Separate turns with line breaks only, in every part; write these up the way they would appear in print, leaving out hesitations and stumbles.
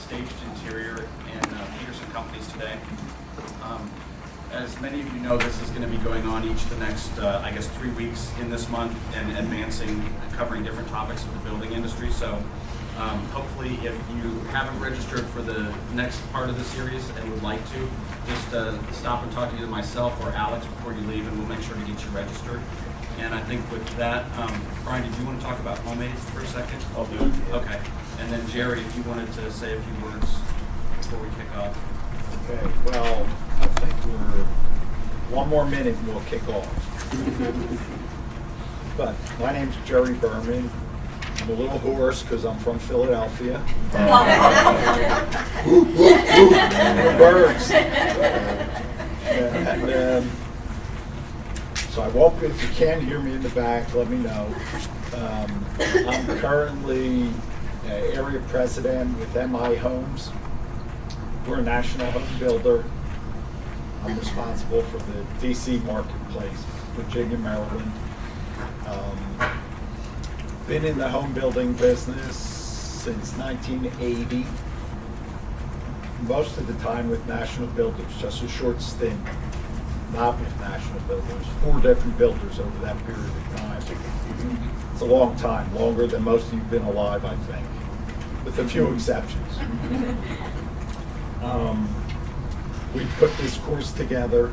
staged interior in Peterson Companies today. As many of you know, this is going to be going on each of the next, 3 weeks in this month and advancing and covering different topics of the building industry. So hopefully if you haven't registered for the next part of the series and would like to, just stop and talk to either myself or Alex before you leave, and we'll make sure to get you registered. And I think with that, Brian, did you want to talk about home aids for a second?
I'll do it.
Okay. And then Jerry, if you wanted to say a few words before we kick off.
Okay, well, I think we're one more minute and we'll kick off. But my name's Jerry Berman. I'm a little hoarse because I'm from Philadelphia. Birds. And, so I won't, if you can hear me in the back, let me know. I'm currently area president with MI Homes. We're a national home builder. I'm responsible for the DC marketplace, Virginia, Maryland. Been in the home building business since 1980. Most of the time with national builders, just a short stint, not with national builders. 4 different builders over that period of time. It's a long time, longer than most of you have been alive, I think, with a few exceptions. We put this course together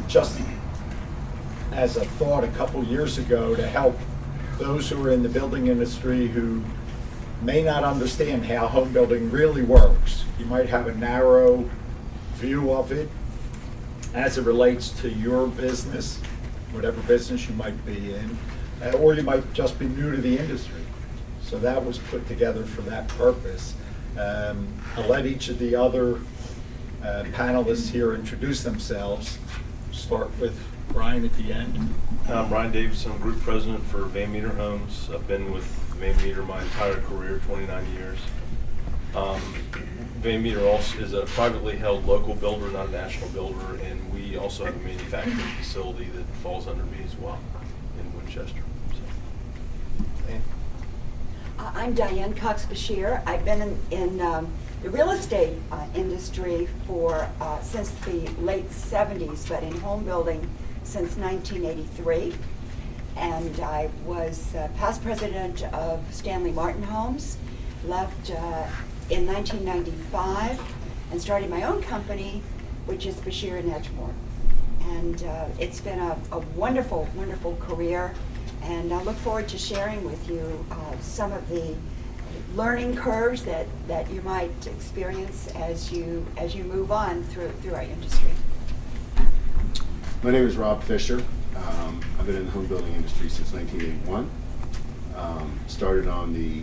just as a thought a couple years ago to help those who are in the building industry who may not understand how home building really works. You might have a narrow view of it as it relates to your business, whatever business you might be in, or you might just be new to the industry. So that was put together for that purpose. I'll let each of the other panelists here introduce themselves. Start with Brian at the end.
I'm Brian Davidson, Group President for Metre Homes. I've been with Metre my entire career, 29 years. Metre also is a privately held local builder, not a national builder, and we also have a manufacturing facility that falls under me as well in Winchester.
I'm Diane Basheer. I've been in the real estate industry for since the late 70s, but in home building since 1983. And I was past president of Stanley Martin Homes, left in 1995, and started my own company, which is Basheer in Edgemoore. And it's been a wonderful, wonderful career. And I look forward to sharing with you some of the learning curves that you might experience as you move on through our industry.
My name is Rob Fisher. I've been in the home building industry since 1981. Started on the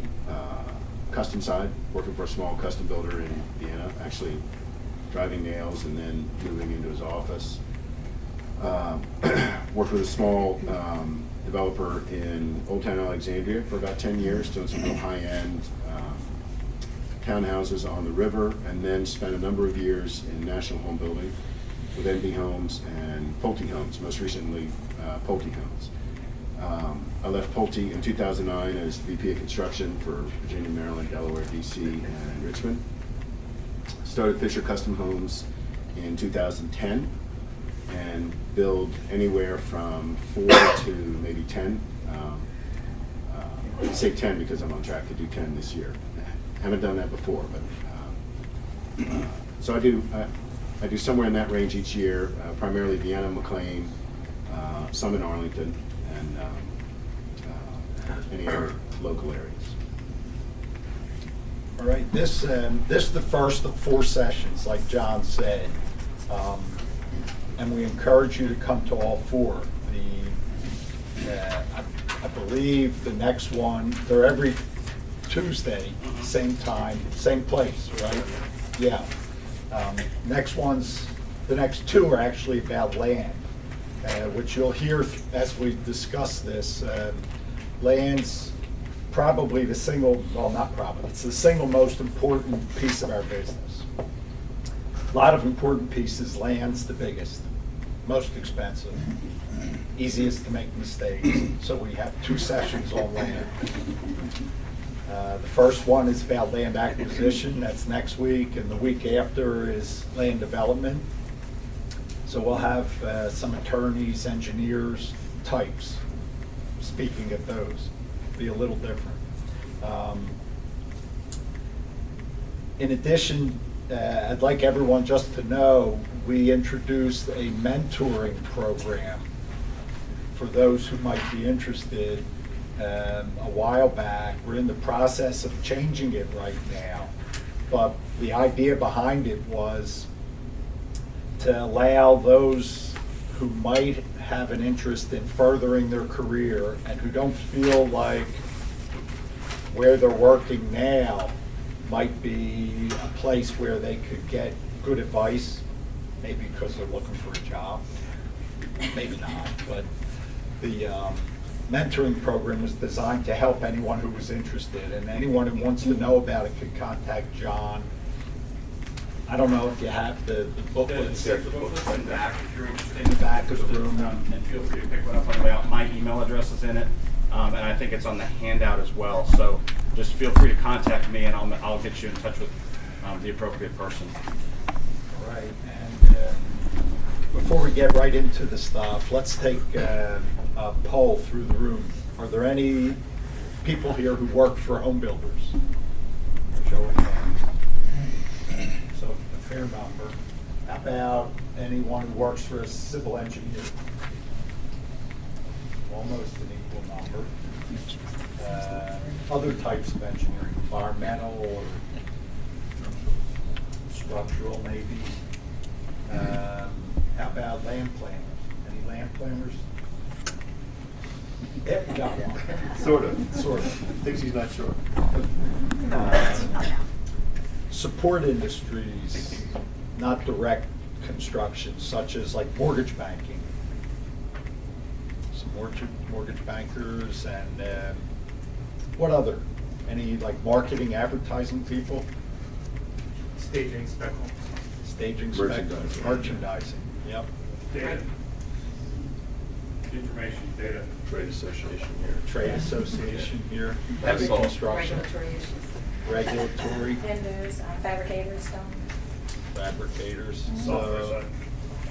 custom side, working for a small custom builder in Vienna, actually driving nails and then moving into his office. Worked with a small developer in Old Town Alexandria for about 10 years, doing some real high-end townhouses on the river, and then spent a number of years in national home building with NB Homes and Pulte Homes, most recently Pulte Homes. I left Pulte in 2009 as VP of Construction for Virginia, Maryland, Delaware, DC, and Richmond. Started Fisher Custom Homes in 2010. And build anywhere from 4 to maybe 10. I say 10 because I'm on track to do 10 this year. Haven't done that before, but so I do somewhere in that range each year. Primarily Vienna, McLean, some in Arlington, and any other local areas.
All right, this is the first of 4 sessions, like John said. And we encourage you to come to all 4. I believe the next one, they're every Tuesday, same time, same place, right? Yeah. The next 2 are actually about land, which you'll hear as we discuss this. Land's probably it's the single most important piece of our business. A lot of important pieces, land's the biggest, most expensive, easiest to make mistakes. So we have 2 sessions on land. The first one is about land acquisition, that's next week, and the week after is land development. So we'll have some attorneys, engineers, types, speaking at those. Be a little different. In addition, I'd like everyone just to know, we introduced a mentoring program for those who might be interested a while back. We're in the process of changing it right now, but the idea behind it was to allow those who might have an interest in furthering their career and who don't feel like where they're working now might be a place where they could get good advice, maybe because they're looking for a job, maybe not, but the mentoring program was designed to help anyone who was interested, and anyone who wants to know about it could contact John. I don't know if you have the booklets.
The booklets in the back, if you're interested.
In the back of the room.
And feel free to pick one up on the way out. My email address is in it, and I think it's on the handout as well. So just feel free to contact me, and I'll get you in touch with the appropriate person.
All right, and before we get right into the stuff, let's take a poll through the room. Are there any people here who work for home builders? Show of hands. So a fair number. How about anyone who works for a civil engineer? Almost an equal number. Other types of engineering, environmental or structural maybe. How about land planners? Any land planners? Yep, we got one.
Sort of.
Sort of.
Thinks he's not sure.
Support industries, not direct construction, such as like mortgage banking. Some mortgage bankers and what other? Any like marketing, advertising people?
Staging, spec,
Staging,
Merchandising.
merchandising, yep.
data, information, data.
Trade association here.
Trade association here,
That's
heavy
all.
construction,
Regulatory issues.
regulatory,
Vendors, fabricators, so.
fabricators.
Software
So,
side.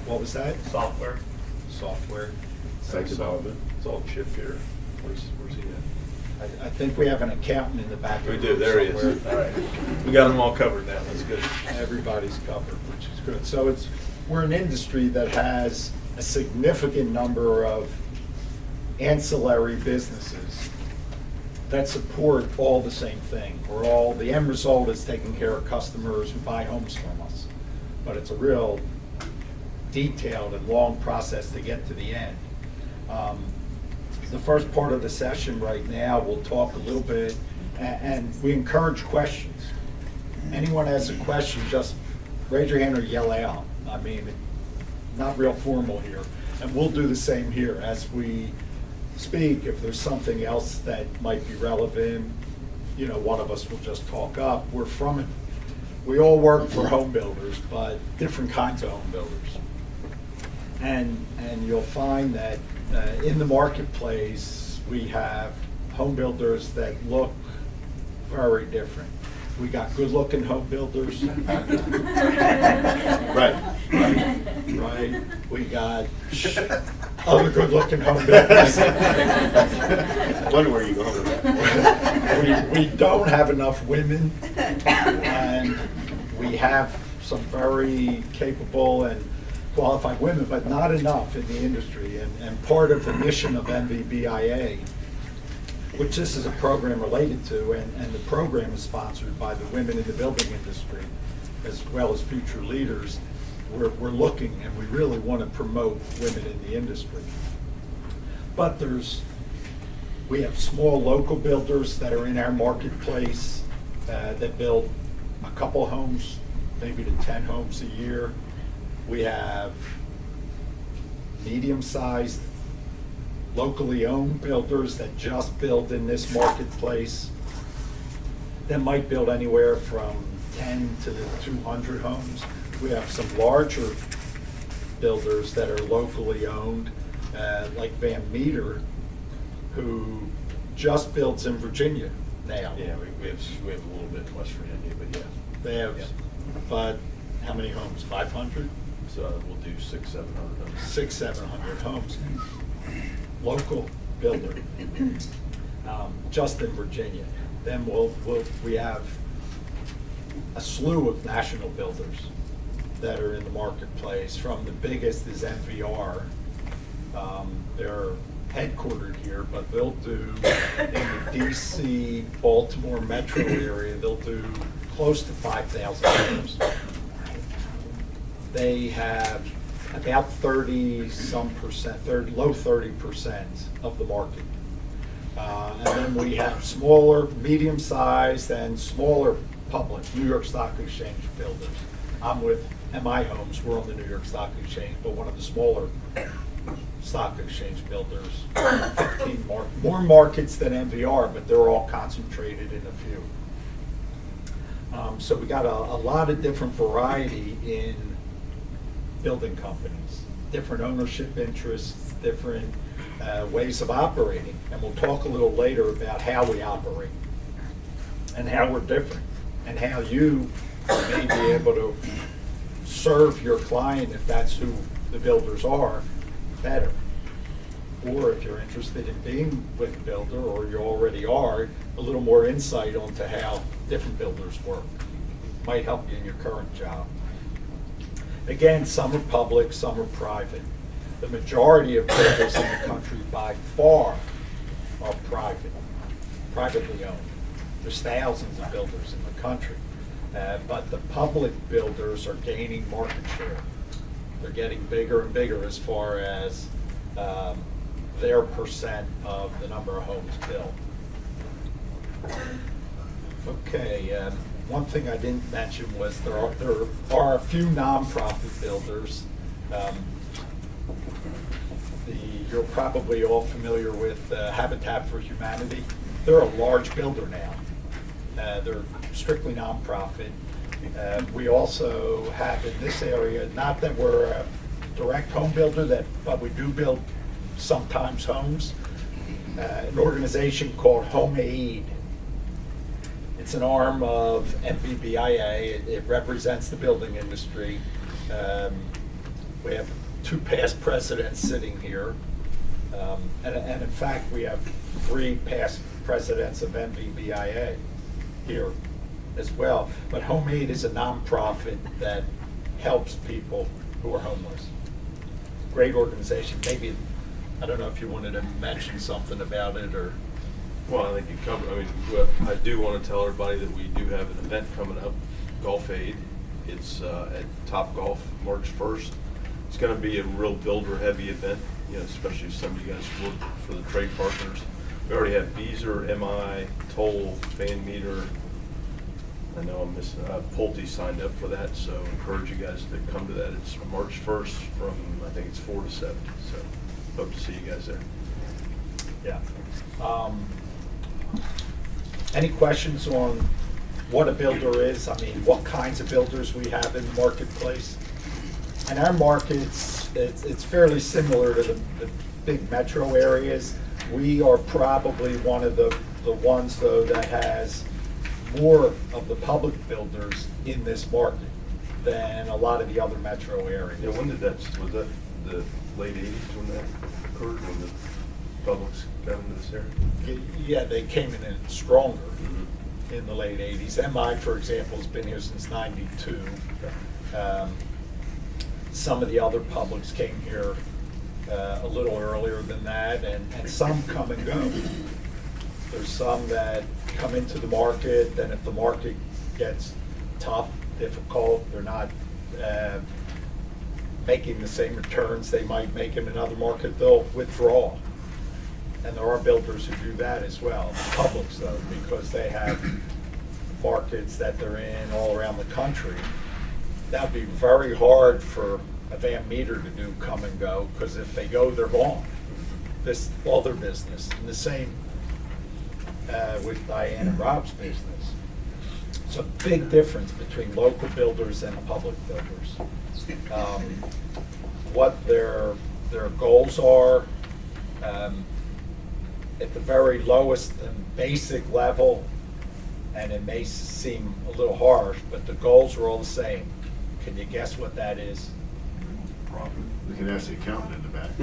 what was that?
Software.
Software.
Site development.
It's all Chip here. Where's he at?
I think we have an accountant in the back. of
We
the
do,
room
there he is.
somewhere.
All right. We got them all covered now, that's good.
Everybody's covered, which is good. So we're an industry that has a significant number of ancillary businesses that support all the same thing. The end result is taking care of customers who buy homes from us. But it's a real detailed and long process to get to the end. The first part of the session right now, we'll talk a little bit, and we encourage questions. Anyone has a question, just raise your hand or yell out. I mean, not real formal here. And we'll do the same here as we speak. If there's something else that might be relevant, one of us will just talk up. We all work for home builders, but different kinds of home builders. And you'll find that in the marketplace, we have home builders that look very different. We got good-looking home builders.
Right.
Right. We got other good-looking home builders.
Wonder where you go with that.
We don't have enough women, and we have some very capable and qualified women, but not enough in the industry. And part of the mission of MVBIA, which this is a program related to, and the program is sponsored by the women in the building industry, as well as future leaders, we're looking, and we really want to promote women in the industry. But we have small local builders that are in our marketplace that build a couple homes, maybe to 10 homes a year. We have medium-sized, locally owned builders that just build in this marketplace that might build anywhere from 10 to 200 homes. We have some larger builders that are locally owned, like Metre, who just builds in Virginia. now.
Yeah, we have a little bit in West Virginia, but yeah.
They have,
Yeah.
but how many homes? 500?
So we'll do 600-700 homes.
600-700 homes. Local builder, just in Virginia. Then we have a slew of national builders that are in the marketplace. From the biggest is MVR. They're headquartered here, but they'll do, in the DC, Baltimore metro area, they'll do close to 5,000 homes. They have about 30-some percent, low 30% of the market. And then we have smaller, medium-sized, and smaller public, New York Stock Exchange builders. I'm with MI Homes, we're on the New York Stock Exchange, but one of the smaller stock exchange builders. 15 more markets than MVR, but they're all concentrated in a few. So we got a lot of different variety in building companies, different ownership interests, different ways of operating. And we'll talk a little later about how we operate and how we're different and how you may be able to serve your client, if that's who the builders are, better. Or if you're interested in being with a builder, or you already are, a little more insight onto how different builders work. Might help you in your current job. Again, some are public, some are private. The majority of builders in the country by far are privately owned. There's thousands of builders in the country. But the public builders are gaining market share. They're getting bigger and bigger as far as their percent of the number of homes built. Okay, one thing I didn't mention was there are a few nonprofit builders. You're probably all familiar with Habitat for Humanity. They're a large builder now. They're strictly nonprofit. We also have in this area, not that we're a direct home builder, but we do build sometimes homes, an organization called Home Aid. It's an arm of MBBIA. It represents the building industry. We have 2 past presidents sitting here. And in fact, we have 3 past presidents of MBBIA here as well. But Home Aid is a nonprofit that helps people who are homeless. Great organization. Maybe, I don't know if you wanted to mention something about it or.
Well, I think you covered, I mean, what I do want to tell everybody that we do have an event coming up, Golf Aid. It's at Top Golf, March 1st. It's going to be a real builder-heavy event, you know, especially if some of you guys work for the trade partners. We already have Beezer, MI, Toll, Fan Metre. I know I'm missing, Pulte signed up for that, so encourage you guys to come to that. It's March 1st from, I think it's 4 to 7, so hope to see you guys there.
Yeah. Any questions on what a builder is? I mean, what kinds of builders we have in the marketplace? And our markets, it's fairly similar to the big metro areas. We are probably one of the ones, though, that has more of the public builders in this market than a lot of the other metro areas.
Yeah, when did that, was that the late 80s when that occurred, when the publics got into this area?
Yeah, they came in stronger in the late 80s. MI, for example, has been here since '92. Some of the other publics came here a little earlier than that, and some come and go. There's some that come into the market, then if the market gets tough, difficult, they're not making the same returns they might make in another market, they'll withdraw. And there are builders who do that as well, publics though, because they have markets that they're in all around the country. That'd be very hard for a Van Meter to do come and go, because if they go, they're gone. This, all their business. And the same with Diane and Rob's business. So big difference between local builders and public builders. What their goals are, at the very lowest and basic level, and it may seem a little harsh, but the goals are all the same. Can you guess what that is?
We can ask the accountant in the back.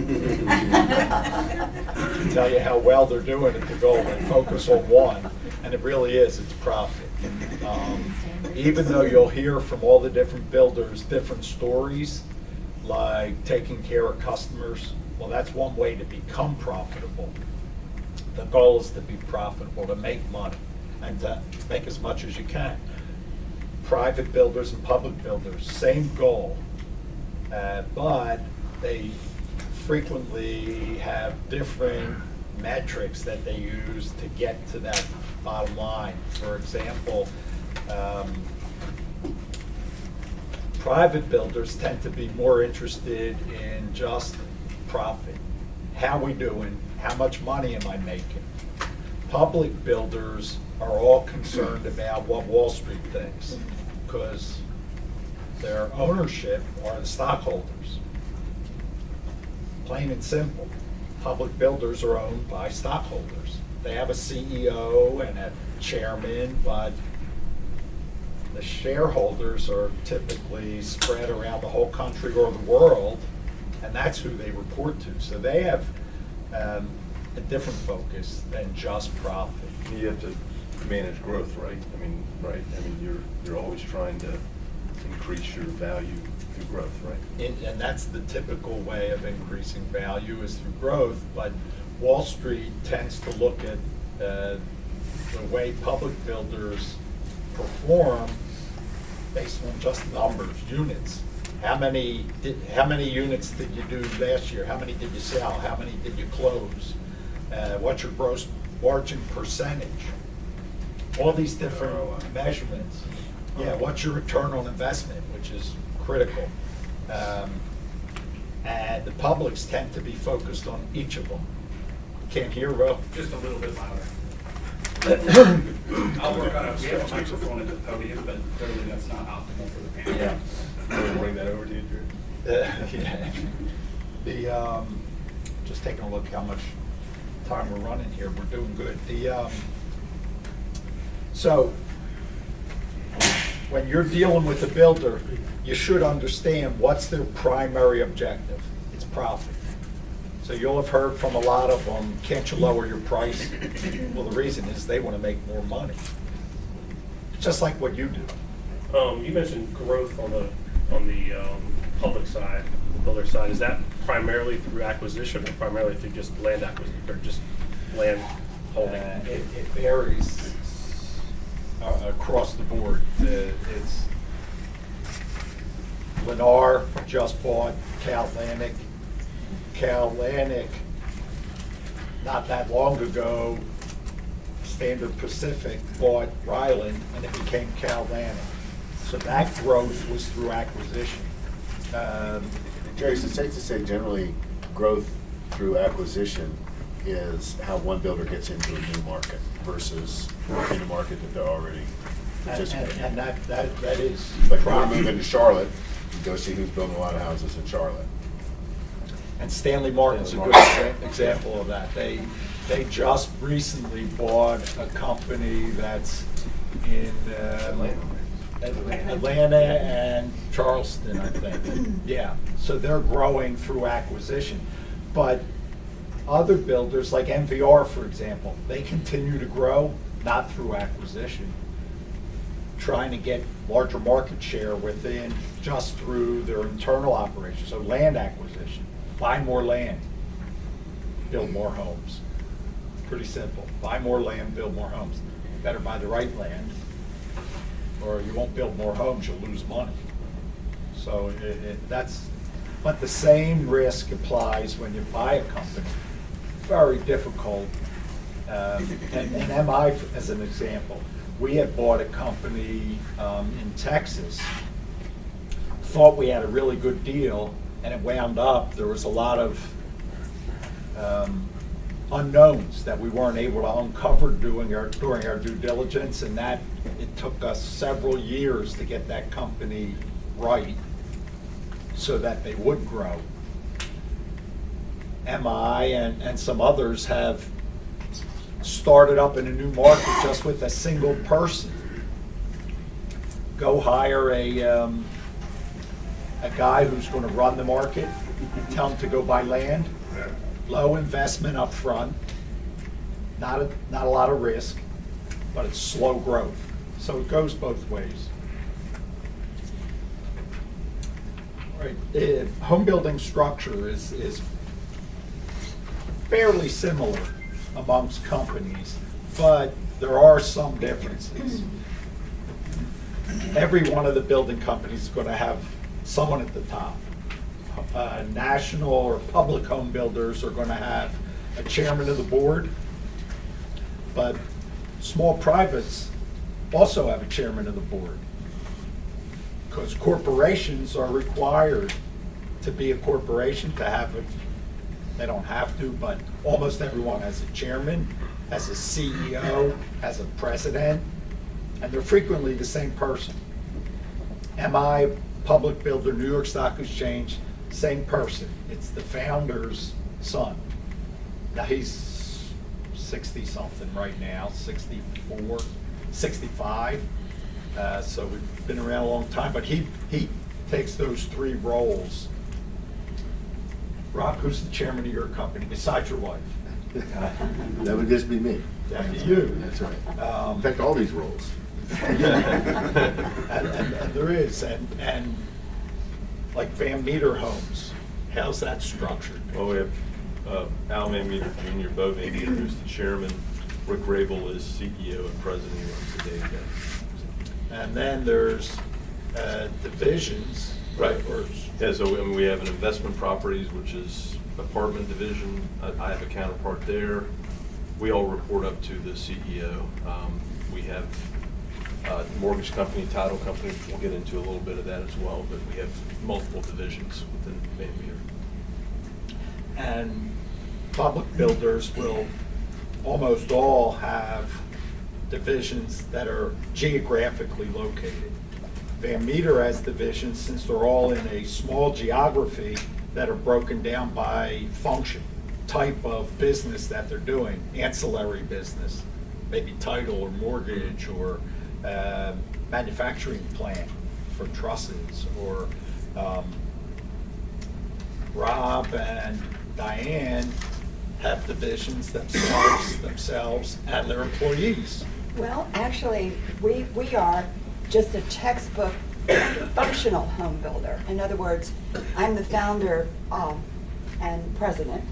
To tell you how well they're doing at the goal, they focus on one, and it really is, it's profit. Even though you'll hear from all the different builders, different stories, like taking care of customers, well, that's one way to become profitable. The goal is to be profitable, to make money, and to make as much as you can. Private builders and public builders, same goal, but they frequently have different metrics that they use to get to that bottom line. For example, private builders tend to be more interested in just profit. How we doing? How much money am I making? Public builders are all concerned about what Wall Street thinks, because their ownership are the stockholders. Plain and simple. Public builders are owned by stockholders. They have a CEO and a chairman, but the shareholders are typically spread around the whole country or the world, and that's who they report to. So they have a different focus than just profit.
You have to manage growth, right? I mean, you're always trying to increase your value through growth, right?
And that's the typical way of increasing value is through growth, but Wall Street tends to look at the way public builders perform based on just numbers, units. How many units did you do last year? How many did you sell? How many did you close? What's your gross margin percentage? All these different measurements. Yeah, what's your return on investment, which is critical. And the publics tend to be focused on each of them. Can't hear, Ro?
Just a little bit louder. I'll work on it. We have a microphone at the podium, but clearly that's not optimal for the panel.
Yeah.
We'll bring that over to you, Drew.
Yeah. Just taking a look how much time we're running here. We're doing good. So when you're dealing with a builder, you should understand what's their primary objective. It's profit. So you'll have heard from a lot of them, can't you lower your price? Well, the reason is they want to make more money. Just like what you do.
You mentioned growth on the public side, the builder side. Is that primarily through acquisition or primarily through just land acquisition or just land holding?
It varies across the board. It's Lennar just bought Cal Atlantic. Cal Atlantic, not that long ago, Standard Pacific bought Ryland and it became Cal Atlantic. So that growth was through acquisition.
Jerry, is it safe to say generally growth through acquisition is how one builder gets into a new market versus in a market that they're already participating in?
And that is.
Like if you want to move into Charlotte, you go see who's building a lot of houses in Charlotte.
And Stanley Martin's a good example of that. They just recently bought a company that's in Atlanta and Charleston, I think. Yeah, so they're growing through acquisition. But other builders, like MVR, for example, they continue to grow, not through acquisition, trying to get larger market share within just through their internal operations. So land acquisition, buy more land, build more homes. Pretty simple. Buy more land, build more homes. Better buy the right land, or you won't build more homes, you'll lose money. So that's, but the same risk applies when you buy a company. Very difficult. And MI, as an example, we had bought a company in Texas, thought we had a really good deal, and it wound up, there was a lot of unknowns that we weren't able to uncover during our due diligence, and that it took us several years to get that company right so that they would grow. MI and some others have started up in a new market just with a single person. Go hire a guy who's going to run the market, tell him to go buy land, low investment up front, not a lot of risk, but it's slow growth. So it goes both ways. All right, the home building structure is fairly similar amongst companies, but there are some differences. Every one of the building companies is going to have someone at the top. National or public home builders are going to have a chairman of the board, but small privates also have a chairman of the board, because corporations are required to be a corporation to have a, they don't have to, but almost everyone has a chairman, has a CEO, has a president, and they're frequently the same person. MI, public builder, New York Stock Exchange, same person. It's the founder's son. Now he's 60-something right now, 64, 65. So we've been around a long time, but he takes those three roles. Rob, who's the chairman of your company besides your wife?
That would just be me.
That'd be you.
That's right. In fact, all these roles.
And there is, and like Van Meter Homes, how's that structured?
Well, we have Al Van Meter Jr., Bo Van Meter, who's the chairman. Rick Rabel is CEO and president. He runs the day-to-day.
And then there's divisions.
Right.
Or-
Yeah, so I mean, we have an investment properties, which is apartment division. I have a counterpart there. We all report up to the CEO. We have mortgage company, title company, which we'll get into a little bit of that as well, but we have multiple divisions within Van Meter.
And public builders will almost all have divisions that are geographically located. Van Meter has divisions, since they're all in a small geography, that are broken down by function, type of business that they're doing, ancillary business, maybe title or mortgage or manufacturing plant for trusses, or Rob and Diane have divisions themselves and their employees.
Well, actually, we are just a textbook functional home builder. In other words, I'm the founder and president,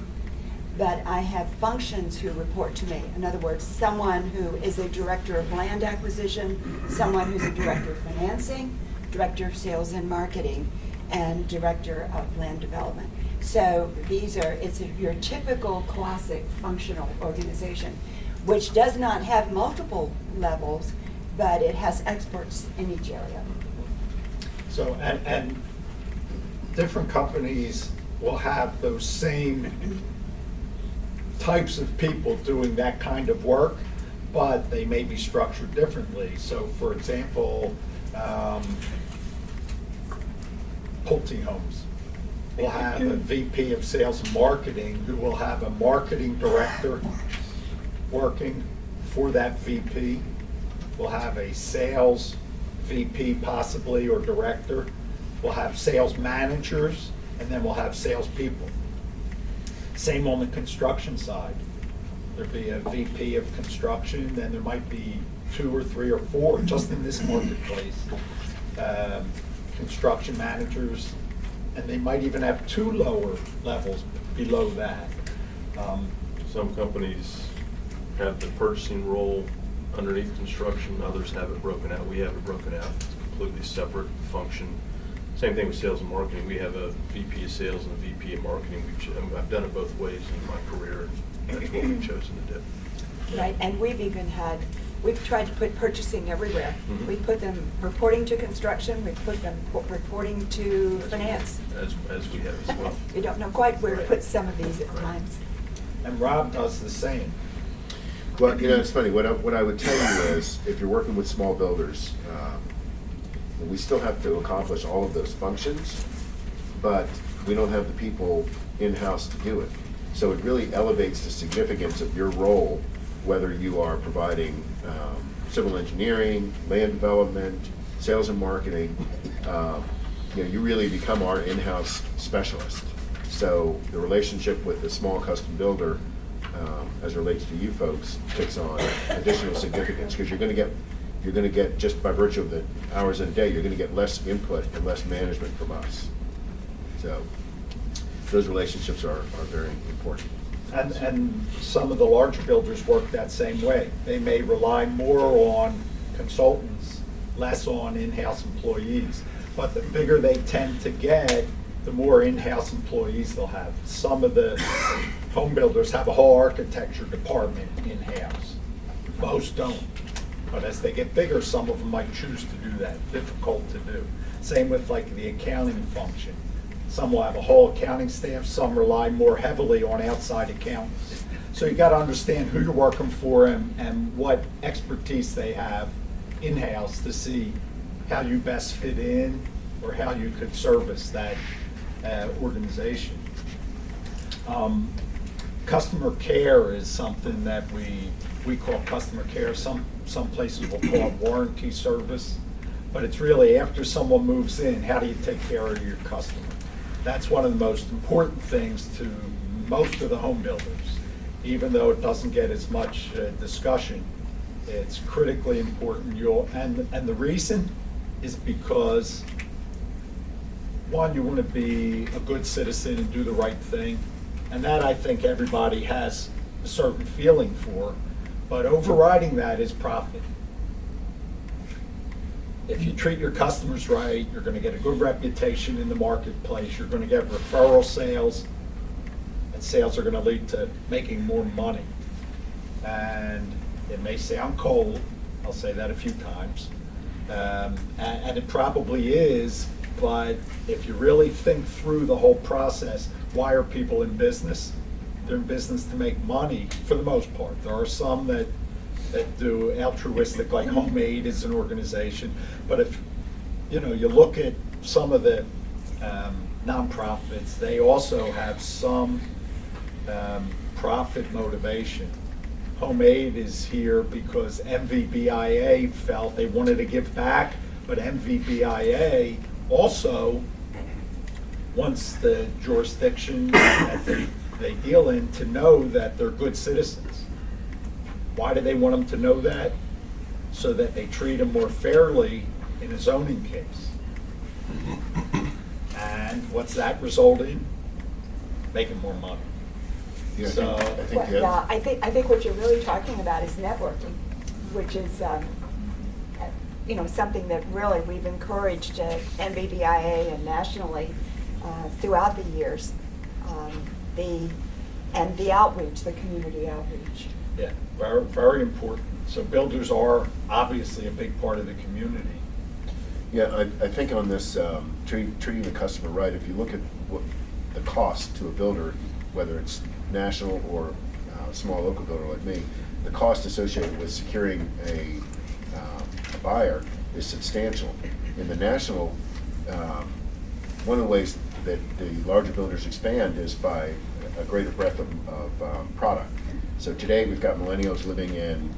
but I have functions who report to me. In other words, someone who is a director of land acquisition, someone who's a director of financing, director of sales and marketing, and director of land development. So these are, your typical classic functional organization, which does not have multiple levels, but it has experts in each area.
So, and different companies will have those same types of people doing that kind of work, but they may be structured differently. So for example, Pulte Homes will have a VP of sales and marketing who will have a marketing director working for that VP. We'll have a sales VP possibly or director. We'll have sales managers, and then we'll have salespeople. Same on the construction side. There'll be a VP of construction, then there might be 2 or 3 or 4 just in this marketplace. Construction managers, and they might even have 2 lower levels below that.
Some companies have the purchasing role underneath construction, others have it broken out. We have it broken out. It's a completely separate function. Same thing with sales and marketing. We have a VP of sales and a VP of marketing. I've done it both ways in my career, and that's what we've chosen to do.
Right, and we've tried to put purchasing everywhere.
Mhm.
We put them reporting to construction, we put them reporting to finance.
As we have as well.
We don't know quite where to put some of these at times.
And Rob does the same.
Well, it's funny, what I would tell you is, if you're working with small builders, we still have to accomplish all of those functions, but we don't have the people in-house to do it. So it really elevates the significance of your role whether you are providing civil engineering, land development, sales and marketing, you really become our in-house specialist. So the relationship with the small custom builder, as relates to you folks, takes on additional significance, because you're going to get, just by virtue of the hours in a day, you're going to get less input and less management from us. So those relationships are very important.
And some of the larger builders work that same way. They may rely more on consultants, less on in-house employees. But the bigger they tend to get, the more in-house employees they'll have. Some of the home builders have a whole architecture department in-house. Most don't. But as they get bigger, some of them might choose to do that. Difficult to do. Same with like the accounting function. Some will have a whole accounting staff, some rely more heavily on outside accountants. So you gotta understand who you're working for and what expertise they have in-house to see how you best fit in or how you could service that organization. Customer care is something that we call customer care. Some places will call it warranty service, but it's really after someone moves in, how do you take care of your customer? That's one of the most important things to most of the home builders. Even though it doesn't get as much discussion, it's critically important. And the reason is because, one, you want to be a good citizen and do the right thing. And that I think everybody has a certain feeling for. But overriding that is profit. If you treat your customers right, you're going to get a good reputation in the marketplace. You're going to get referral sales. And sales are going to lead to making more money. And it may sound cold. I'll say that a few times. And it probably is. But if you really think through the whole process, why are people in business? They're in business to make money for the most part. There are some that do altruistic, like Homemade is an organization. But if you look at some of the nonprofits, they also have some profit motivation. Homemade is here because MVBIA felt they wanted to give back, but MVBIA also wants the jurisdiction that they deal in to know that they're good citizens. Why do they want them to know that? So that they treat them more fairly in a zoning case. And what's that result in? Making more money.
Yeah,
So-
I think what you're really talking about is networking, which is, something that really we've encouraged at NVBIA and nationally throughout the years. The outreach, the community outreach.
Yeah, very, very important. So builders are obviously a big part of the community.
Yeah, I think on this, treating the customer right, if you look at what the cost to a builder, whether it's national or a small local builder like me, the cost associated with securing a buyer is substantial. In the national, one of the ways that the larger builders expand is by a greater breadth of product. So today we've got millennials living in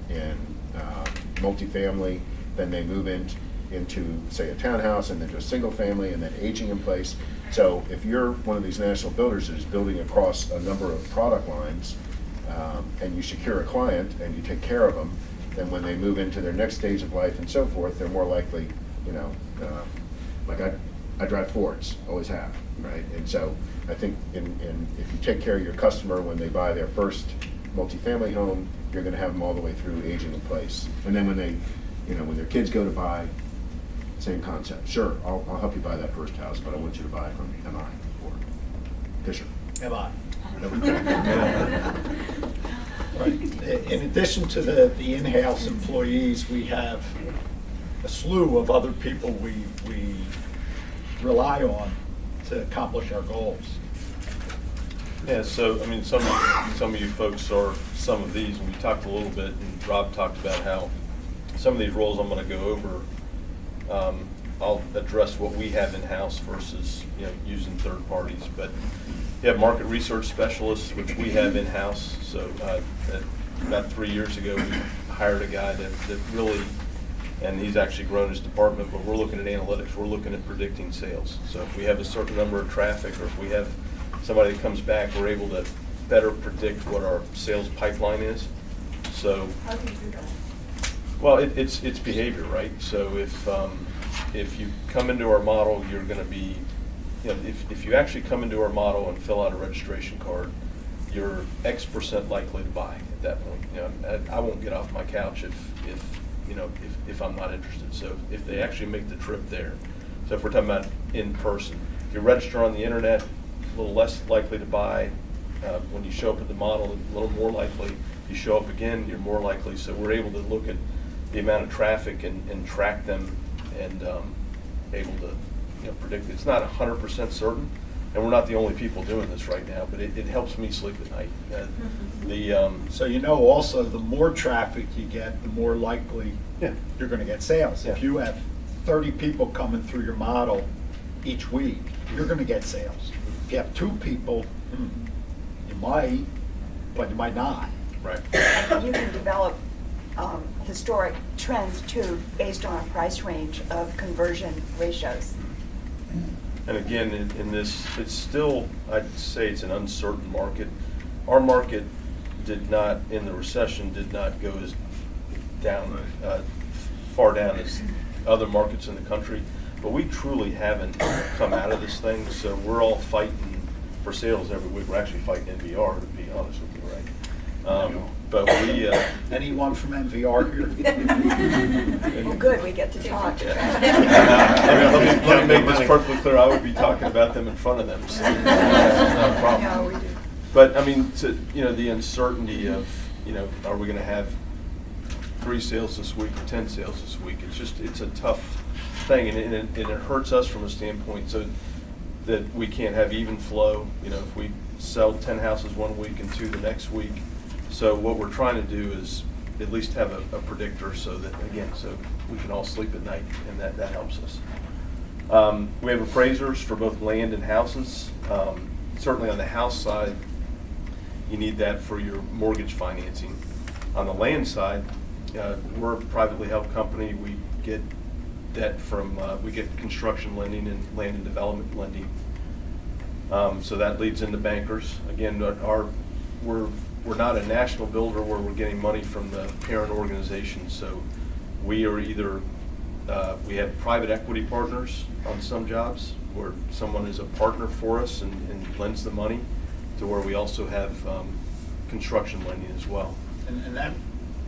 multifamily, then they move into say a townhouse and then to a single family and then aging in place. So if you're one of these national builders that is building across a number of product lines and you secure a client and you take care of them, then when they move into their next stage of life and so forth, they're more likely, like I drive Fords, always have, right? And so I think if you take care of your customer when they buy their first multifamily home, you're going to have them all the way through aging in place. And then when they, when their kids go to buy, same concept. Sure, I'll help you buy that first house, but I want you to buy from MI or Fisher.
MI. Right. In addition to the in-house employees, we have a slew of other people we rely on to accomplish our goals.
Yeah, so, some of you folks are some of these, and we talked a little bit, and Rob talked about how some of these roles I'm gonna go over, I'll address what we have in-house versus, using third parties. But you have market research specialists, which we have in-house, so about 3 years ago, we hired a guy that really, and he's actually grown his department, but we're looking at analytics, we're looking at predicting sales. So if we have a certain number of traffic, or if we have somebody that comes back, we're able to better predict what our sales pipeline is. So,
How do you do that?
well, it's behavior, right? So if you come into our model, you're gonna be, you know, if you actually come into our model and fill out a registration card, you're X% likely to buy at that point. You know, I won't get off my couch if I'm not interested. So if they actually make the trip there. So if we're talking about in person, if you register on the internet, a little less likely to buy. When you show up at the model, a little more likely. You show up again, you're more likely. So we're able to look at the amount of traffic and track them and able to, you know, predict. It's not 100% certain, and we're not the only people doing this right now, but it helps me sleep at night.
So you know also, the more traffic you get, the more likely
Yeah.
you're gonna get sales. If
Yeah.
you have 30 people coming through your model each week, you're gonna get sales. If you have 2 people, you might, but you might not.
Right.
You can develop historic trends too, based on a price range of conversion ratios.
And again, in this, it's still, I'd say it's an uncertain market. Our market did not, in the recession, did not go as down, far down as other markets in the country. But we truly haven't come out of this thing, so we're all fighting for sales every week. We're actually fighting NVR, to be honest with you, right? But we,
Anyone from NVR here?
Well, good, we get to talk.
let me make this perfectly clear, I would be talking about them in front of them, so that's not a problem.
No, we do.
But, I mean, the uncertainty of, are we gonna have 3 sales this week or 10 sales this week? It's a tough thing, and it hurts us from a standpoint so that we can't have even flow. If we sell 10 houses one week and 2 the next week. So what we're trying to do is at least have a predictor so that, again, so we can all sleep at night, and that helps us. We have appraisers for both land and houses. Certainly on the house side, you need that for your mortgage financing. On the land side, we're a privately held company. We get debt from, we get construction lending and land and development lending. So that leads into bankers. Again, we're not a national builder where we're getting money from the parent organization. So we are either, we have private equity partners on some jobs where someone is a partner for us and lends the money, to where we also have construction lending as well.
And that,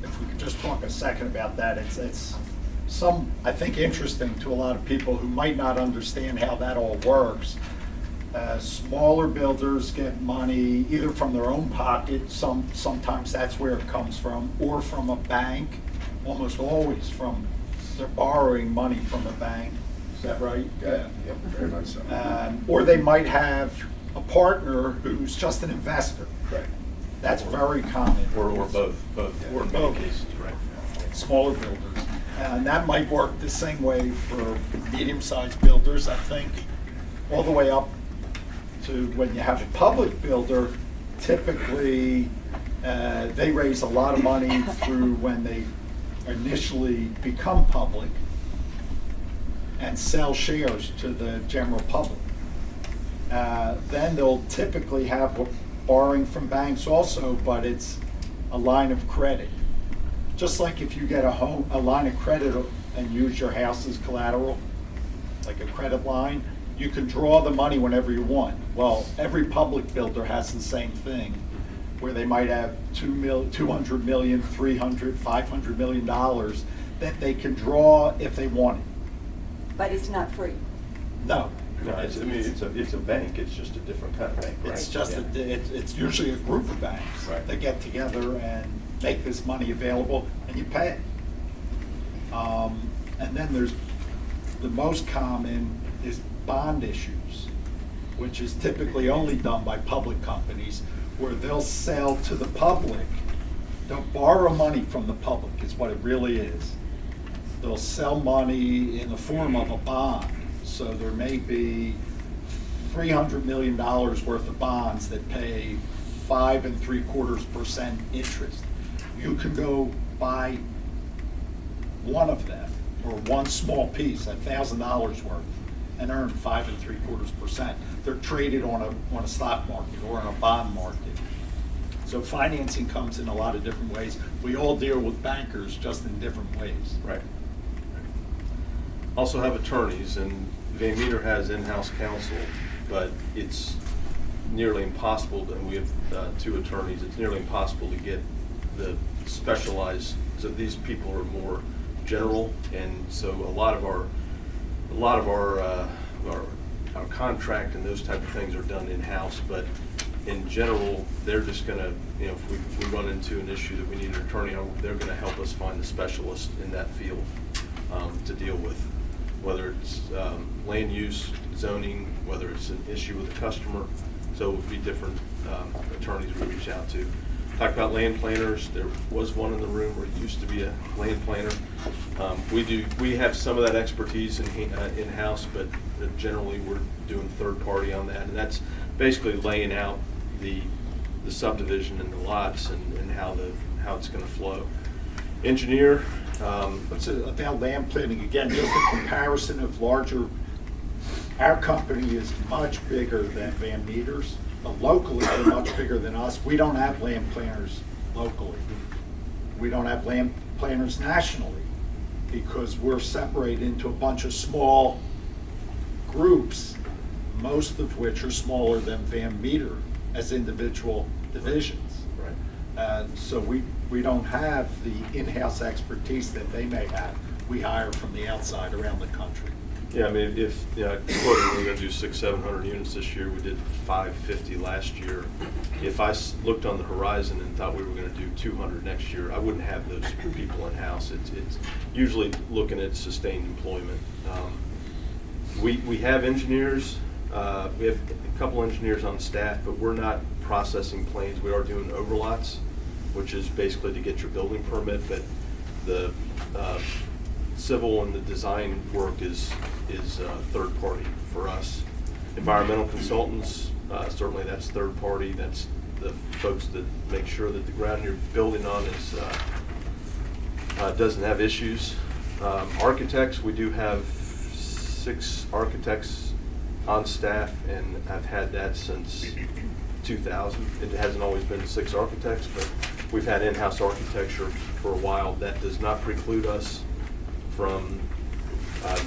if we could just talk a second about that, it's I think, interesting to a lot of people who might not understand how that all works. Smaller builders get money either from their own pocket, sometimes that's where it comes from, or from a bank, almost always they're borrowing money from a bank. Is that right?
Yep, very much so.
Or they might have a partner who's just an investor.
Correct.
That's very common.
Or both,
Yeah,
or in
both.
many cases, right?
Smaller builders. And that might work the same way for medium-sized builders, I think, all the way up to when you have a public builder. Typically, they raise a lot of money through when they initially become public and sell shares to the general public. Then they'll typically have borrowing from banks also, but it's a line of credit. Just like if you get a line of credit and use your house as collateral, like a credit line, you can draw the money whenever you want. Well, every public builder has the same thing, where they might have $200 million, $300, $500 million that they can draw if they want it.
But it's not free.
No.
No, it's a bank, it's just a different kind of bank, right?
It's just,
Yeah.
it's usually a group of banks.
Right.
They get together and make this money available, and you pay it. And then there's, the most common is bond issues, which is typically only done by public companies, where they'll sell to the public. They'll borrow money from the public, is what it really is. They'll sell money in the form of a bond. So there may be $300 million worth of bonds that pay 5 3/4% interest. you can go buy one of them, or one small piece, $1,000 worth, and earn 5.75%. They're traded on a stock market or on a bond market. So financing comes in a lot of different ways. We all deal with bankers just in different ways.
Right. Also have attorneys, and Van Meter has in-house counsel, but it's nearly impossible, and we have 2 attorneys, it's nearly impossible to get the specialized, so these people are more general, and so a lot of our contract and those type of things are done in-house, but in general, they're just gonna, if we run into an issue that we need an attorney on, they're gonna help us find the specialist in that field to deal with, whether it's land use, zoning, whether it's an issue with a customer. So it would be different attorneys we reach out to. Talk about land planners. There was one in the room, or it used to be a land planner. We have some of that expertise in-house, but generally we're doing third party on that, and that's basically laying out the subdivision and the lots and how it's going to flow. Engineer.
What's it about land planning? Again, just a comparison of larger, our company is much bigger than Van Meter's. Locally, they're much bigger than us. We don't have land planners locally. We don't have land planners nationally because we're separated into a bunch of small groups, most of which are smaller than Van Meter as individual divisions.
Right.
So we don't have the in-house expertise that they may have. We hire from the outside around the country.
Yeah, I mean, if, we're going to do 600-700 units this year. We did 550 last year. If I looked on the horizon and thought we were going to do 200 next year, I wouldn't have those people in-house. It's usually looking at sustained employment. We have engineers. We have a couple engineers on staff, but we're not processing plans. We are doing overlots, which is basically to get your building permit, but the civil and the design work is third party for us. Environmental consultants, certainly that's third party. That's the folks that make sure that the ground you're building on is doesn't have issues. Architects, we do have 6 architects on staff, and I've had that since 2000. It hasn't always been 6 architects, but we've had in-house architecture for a while. That does not preclude us from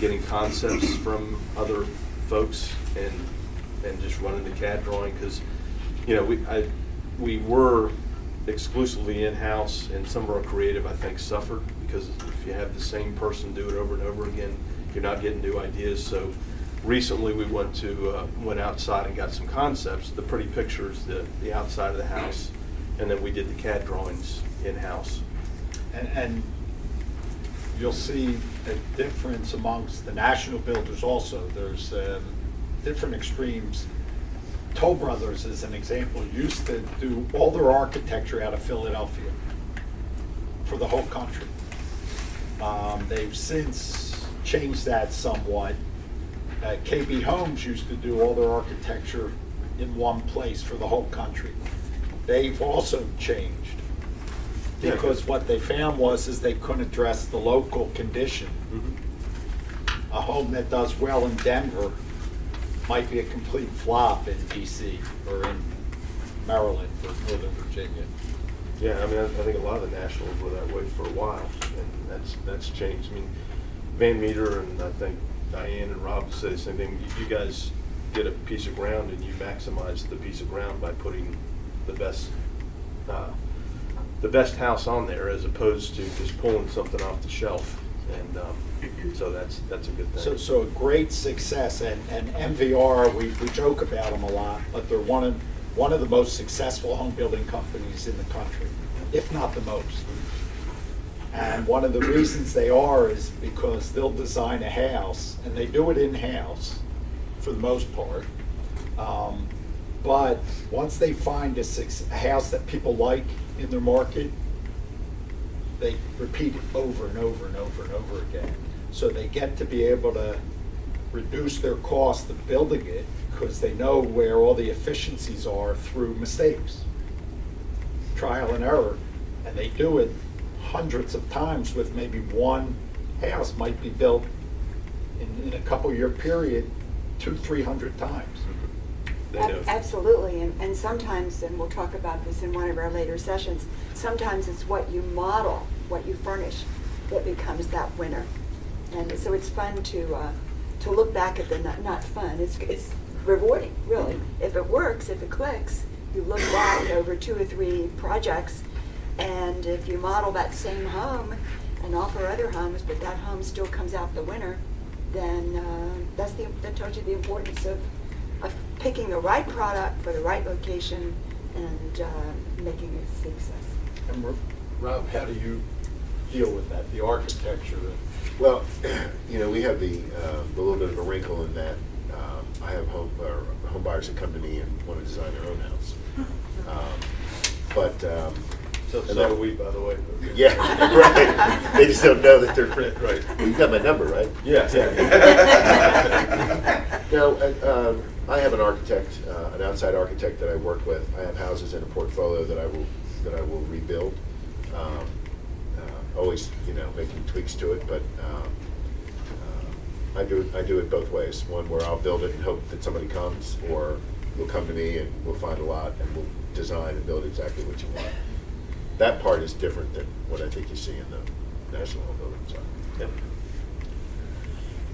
getting concepts from other folks and just running the CAD drawing, because we were exclusively in-house, and some of our creative, I think, suffered because if you have the same person do it over and over again, you're not getting new ideas. So recently we went outside and got some concepts, the pretty pictures, the outside of the house, and then we did the CAD drawings in-house.
And you'll see a difference amongst the national builders also. There's different extremes. Toll Brothers, as an example, used to do all their architecture out of Philadelphia for the whole country. They've since changed that somewhat. KB Homes used to do all their architecture in one place for the whole country. They've also changed. Because what they found was they couldn't address the local condition.
Mm-hmm.
A home that does well in Denver might be a complete flop in DC or in Maryland or Northern Virginia.
Yeah, I mean, I think a lot of the nationals were that way for a while, and that's changed. I mean, Van Meter and I think Diane and Rob say the same thing. You guys get a piece of ground and you maximize the piece of ground by putting the best house on there, as opposed to just pulling something off the shelf, and so that's a good thing.
So a great success, and MVR, we joke about them a lot, but they're one of the most successful home building companies in the country, if not the most. And one of the reasons they are is because they'll design a house, and they do it in-house for the most part. But once they find a house that people like in their market, they repeat it over and over and over and over again. So they get to be able to reduce their cost of building it because they know where all the efficiencies are through mistakes, trial and error. And they do it hundreds of times with maybe one house might be built in a couple-year period, 200-300 times.
They know.
Absolutely, and sometimes, and we'll talk about this in one of our later sessions, sometimes it's what you model, what you furnish, that becomes that winner. And so it's fun to look back at the, not fun, it's rewarding, really. If it works, if it clicks, you look back over 2 or 3 projects, and if you model that same home and offer other homes, but that home still comes out the winner, then that tells you the importance of picking the right product for the right location and making it a success.
And Rob, how do you deal with that, the architecture?
Well, we have the little bit of a wrinkle in that I have home buyers that come to me and want to design their own house.
So
and
do we, by the way.
Yeah, right. They just don't know that they're
Right.
Well, you got my number, right?
Yeah.
No, I have an architect, an outside architect that I work with. I have houses in a portfolio that I will rebuild. Always, making tweaks to it, but I do it both ways. One where I'll build it and hope that somebody comes, or will come to me and we'll find a lot and we'll design and build exactly what you want. That part is different than what I think you see in the National Home Building side.
Yep.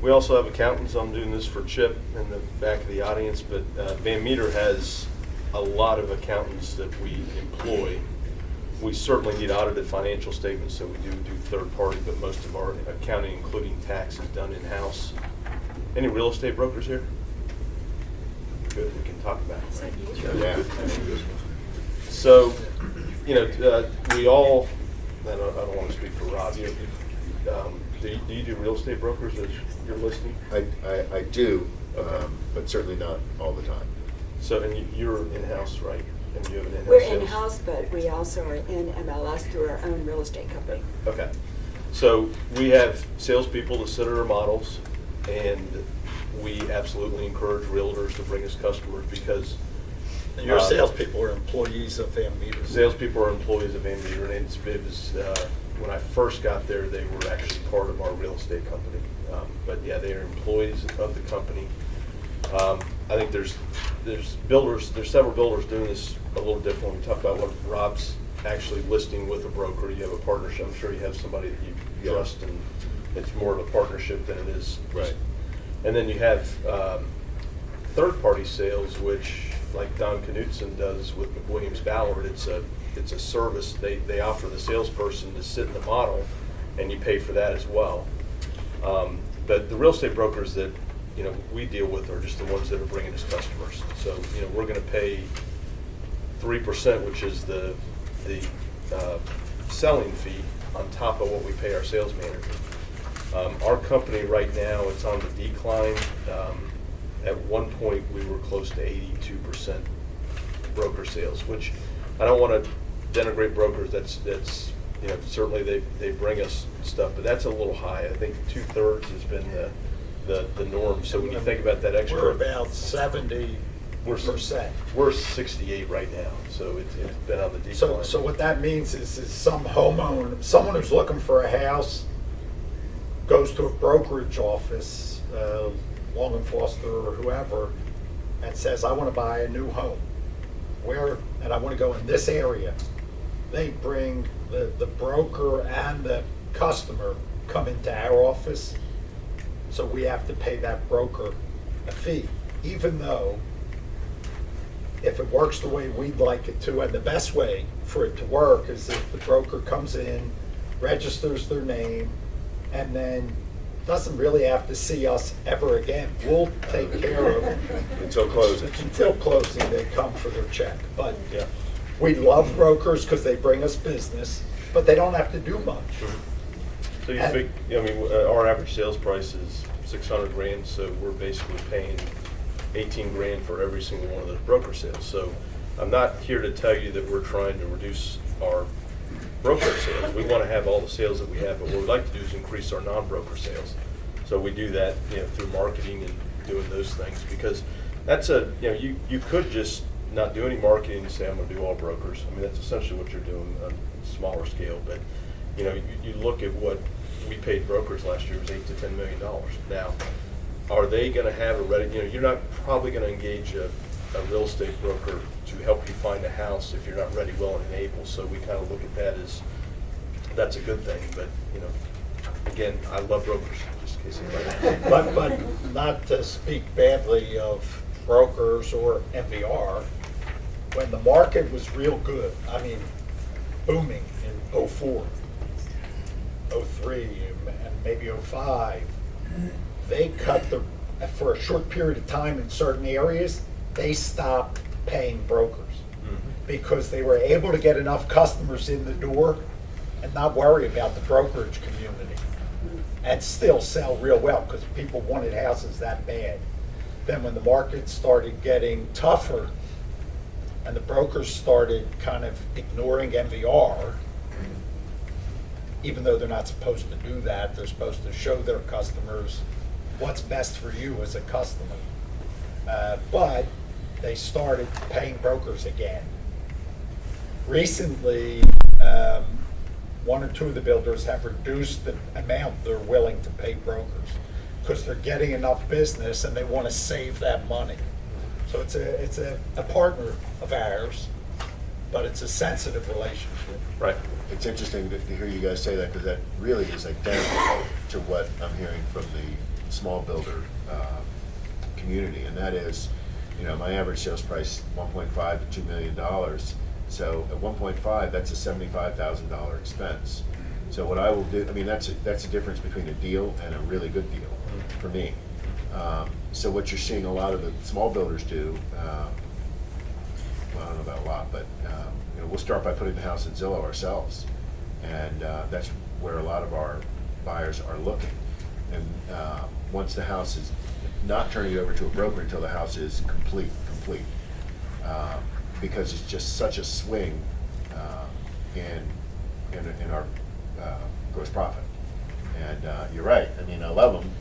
We also have accountants. I'm doing this for Chip in the back of the audience, but Metre has a lot of accountants that we employ. We certainly need audited financial statements, so we do third party, but most of our accounting, including tax, is done in-house. Any real estate brokers here? Good, we can talk about it, right?
Yeah.
So, we all, I don't want to speak for Rob, do you do real estate brokers as you're listening?
I do, but certainly not all the time.
So, and you're in-house, right? And you have an in-house
We're
sales?
in-house, but we also are in MLS through our own real estate company.
Okay. So we have salespeople that sit at our models, and we absolutely encourage realtors to bring us customers because
And your salespeople are employees of Van Meter.
salespeople are employees of Van Meter, and it was when I first got there, they were actually part of our real estate company. But yeah, they are employees of the company. I think there's several builders doing this a little different. We talk about what Rob's actually listing with a broker. You have a partnership. I'm sure you have somebody that you trust, and it's more of a partnership than it is.
Right.
And then you have third-party sales, which like Don Knutson does with McWilliams Ballard. It's a service. They offer the salesperson to sit in the model, and you pay for that as well. But the real estate brokers that we deal with are just the ones that are bringing us customers. So we're going to pay 3%, which is the selling fee on top of what we pay our sales manager. Our company right now, it's on the decline. At one point, we were close to 82% broker sales, which I don't want to denigrate brokers. That's certainly they bring us stuff, but that's a little high. I think 2/3 has been the norm. So when you think about that extra,
We're about 70%.
We're 68 right now, so it's been on the decline.
So what that means is some homeowner, someone who's looking for a house, goes to a brokerage office, Long and Foster or whoever, and says, I want to buy a new home. And I want to go in this area. They bring the broker and the customer come into our office, so we have to pay that broker a fee, even though if it works the way we'd like it to, and the best way for it to work is if the broker comes in, registers their name, and then doesn't really have to see us ever again. We'll take care of it.
Until closing.
Until closing, they come for their check. But
Yeah.
we love brokers because they bring us business, but they don't have to do much.
So you think, our average sales price is $600,000, so we're basically paying $18,000 for every single one of those broker sales. So I'm not here to tell you that we're trying to reduce our broker sales. We want to have all the sales that we have, but what we'd like to do is increase our non-broker sales. So we do that, through marketing and doing those things, because that's you could just not do any marketing and say, I'm going to do all brokers. I mean, that's essentially what you're doing. smaller scale, but, you know, you look at what we paid brokers last year was $8 to $10 million. Now, are they gonna have a ready, you know, you're not probably gonna engage a real estate broker to help you find a house if you're not ready, willing, and able. So we kind of look at that as, that's a good thing, but, you know, again, I love brokers, just in case anybody.
But not to speak badly of brokers or MVR, when the market was real good, I mean, booming in '04, '03, and maybe '05, they cut for a short period of time in certain areas, they stopped paying brokers because they were able to get enough customers in the door and not worry about the brokerage community and still sell real well because people wanted houses that bad. Then when the market started getting tougher and the brokers started kind of ignoring MVR, even though they're not supposed to do that, they're supposed to show their customers what's best for you as a customer. But they started paying brokers again. Recently, one or two of the builders have reduced the amount they're willing to pay brokers because they're getting enough business and they want to save that money. So it's a partner of ours, but it's a sensitive relationship.
Right.
It's interesting to hear you guys say that, because that really is identical to what I'm hearing from the small builder community, and that is, you know, my average sales price $1.5 to $2 million. So at 1.5, that's a $75,000 expense. So what I will do, I mean, that's a difference between a deal and a really good deal for me. So what you're seeing a lot of the small builders do, well, I don't know about a lot, but you know, we'll start by putting the house in Zillow ourselves, and that's where a lot of our buyers are looking. And once the house is, not turning it over to a broker until the house is complete, because it's just such a swing in our gross profit. And you're right. I mean, I love them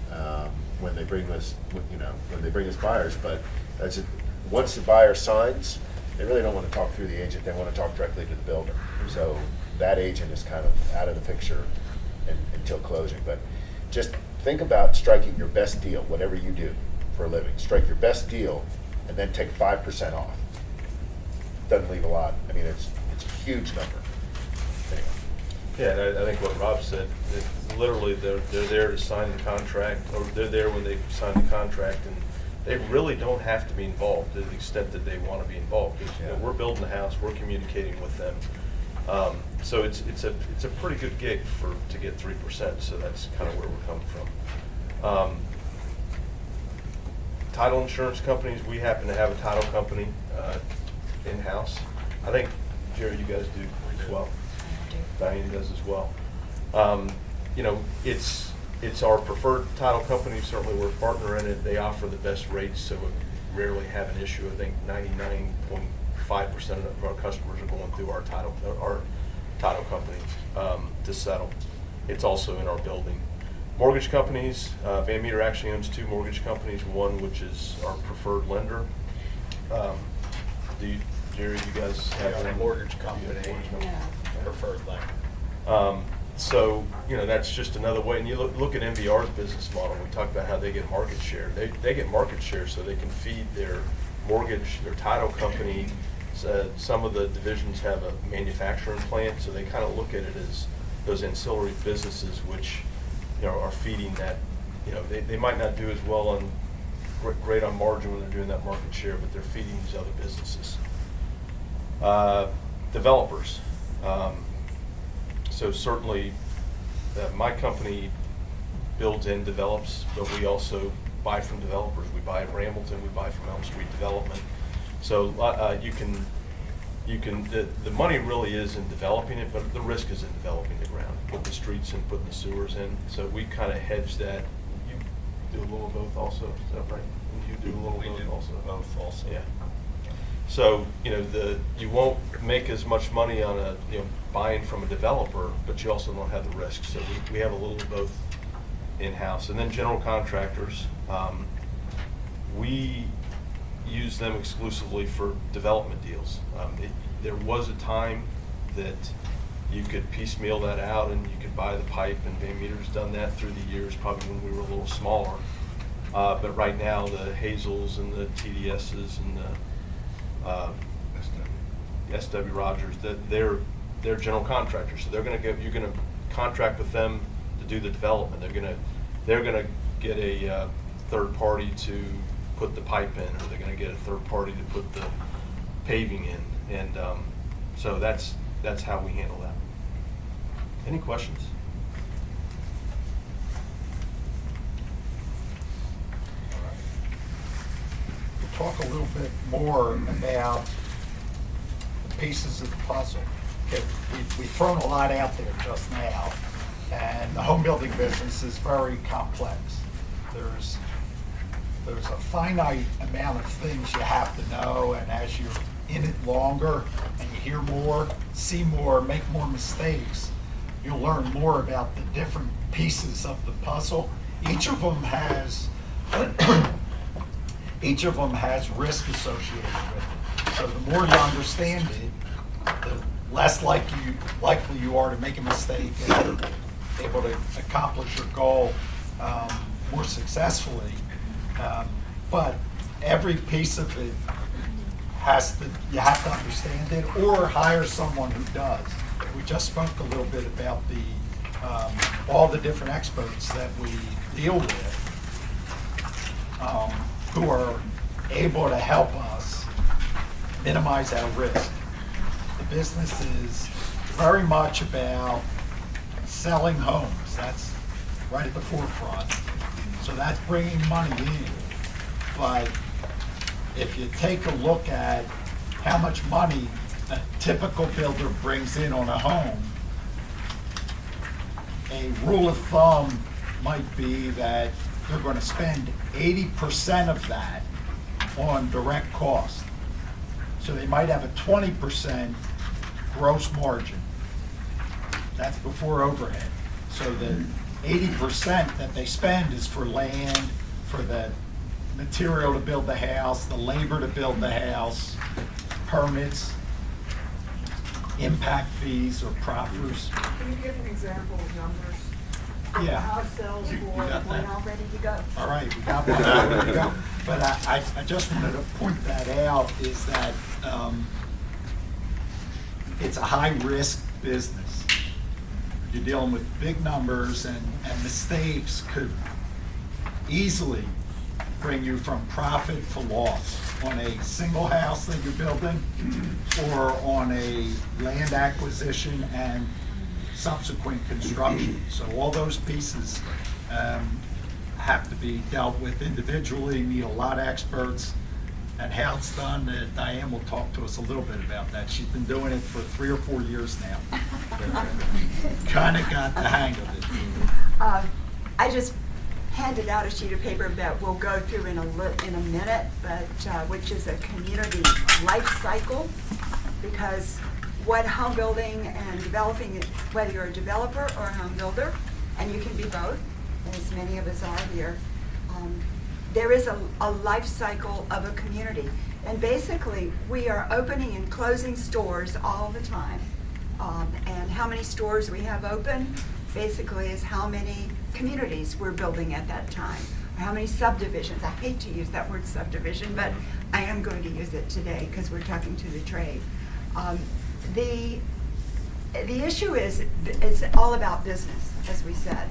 when they bring us, you know, when they bring us buyers. But that's it. Once the buyer signs, they really don't want to talk through the agent. They want to talk directly to the builder. So that agent is kind of out of the picture until closing. But just think about striking your best deal, whatever you do for a living. Strike your best deal, and then take 5% off. Doesn't leave a lot. I mean, it's a huge number. Anyway.
Yeah, and I think what Rob said, that literally they're there to sign the contract, or they're there when they sign the contract, and they really don't have to be involved to the extent that they want to be involved. Because you know, we're building a house, we're communicating with them, so it's a pretty good gig to get 3%. So that's kind of where we're coming from. Title insurance companies, we happen to have a title company in-house. I think, Jerry, you guys do as well. Diane does as well. You know, it's our preferred title company. Certainly, we're a partner in it. They offer the best rates, so we rarely have an issue. I think 99.5% of our customers are going through our title company to settle. It's also in our building. Mortgage companies, Van Metre actually owns 2 mortgage companies, one which is our preferred lender. Jerry, you guys have
A
any?
mortgage company,
Mortgage company.
preferred lender.
So, you know, that's just another way. And you look at MVR's business model, we talk about how they get market share. They get market share so they can feed their mortgage, their title company. Some of the divisions have a manufacturing plant, so they kind of look at it as those ancillary businesses which, you know, are feeding that. You know, they might not do as well on great on margin when they're doing that market share, but they're feeding these other businesses. Developers. So certainly, my company builds and develops, but we also buy from developers. We buy at Brambleton, we buy from Elm Street Development. So the money really is in developing it, but the risk is in developing the ground, putting the streets in, putting the sewers in. So we kind of hedge that. You do a little of both also, is that right? You do a little of both also?
Both also.
Yeah. So, you know, you won't make as much money on buying from a developer, but you also don't have the risk. So we have a little of both in-house. And then general contractors, we use them exclusively for development deals. There was a time that you could piecemeal that out and you could buy the pipe, and Van Meter's done that through the years, probably when we were a little smaller. But right now, the Hazels and the TDSs and the SW Rogers, they're general contractors, so you're gonna contract with them to do the development. They're gonna get a third party to put the pipe in, or they're gonna get a third party to put the paving in, and so that's how we handle that. Any questions?
We'll talk a little bit more about the pieces of the puzzle. Okay, we've thrown a lot out there just now, and the home building business is very complex. There's a finite amount of things you have to know, and as you're in it longer and you hear more, see more, make more mistakes, you'll learn more about the different pieces of the puzzle. Each of them has risk associated with it. So the more you understand it, the less likely you are to make a mistake and able to accomplish your goal more successfully. But every piece of it you have to understand it, or hire someone who does. We just spoke a little bit about all the different experts that we deal with, who are able to help us minimize our risk. The business is very much about selling homes. That's right at the forefront. So that's bringing money in. But if you take a look at how much money a typical builder brings in on a home, a rule of thumb might be that they're going to spend 80% of that on direct cost. So they might have a 20% gross margin. That's before overhead. So the 80% that they spend is for land, for the material to build the house, the labor to build the house, permits, impact fees or proffers.
Can you give an example of numbers?
Yeah.
House sells for,
You got
we're
that?
now ready to go.
All right, we got one, there we go. But I just wanted to point that out, is that it's a high-risk business. You're dealing with big numbers, and mistakes could easily bring you from profit to loss on a single house that you're building, or on a land acquisition and subsequent construction. So all those pieces have to be dealt with individually, need a lot of experts, and how it's done, Diane will talk to us a little bit about that. She's been doing it for 3 or 4 years now. Kind of got the hang of it.
I just handed out a sheet of paper that we'll go through in a minute, but which is a community life cycle, because what home building and developing, whether you're a developer or a home builder, and you can be both, as many of us are here, there is a life cycle of a community. And basically, we are opening and closing stores all the time. And how many stores we have open basically is how many communities we're building at that time, or how many subdivisions. I hate to use that word subdivision, but I am going to use it today because we're talking to the trade. The issue is, it's all about business, as we said.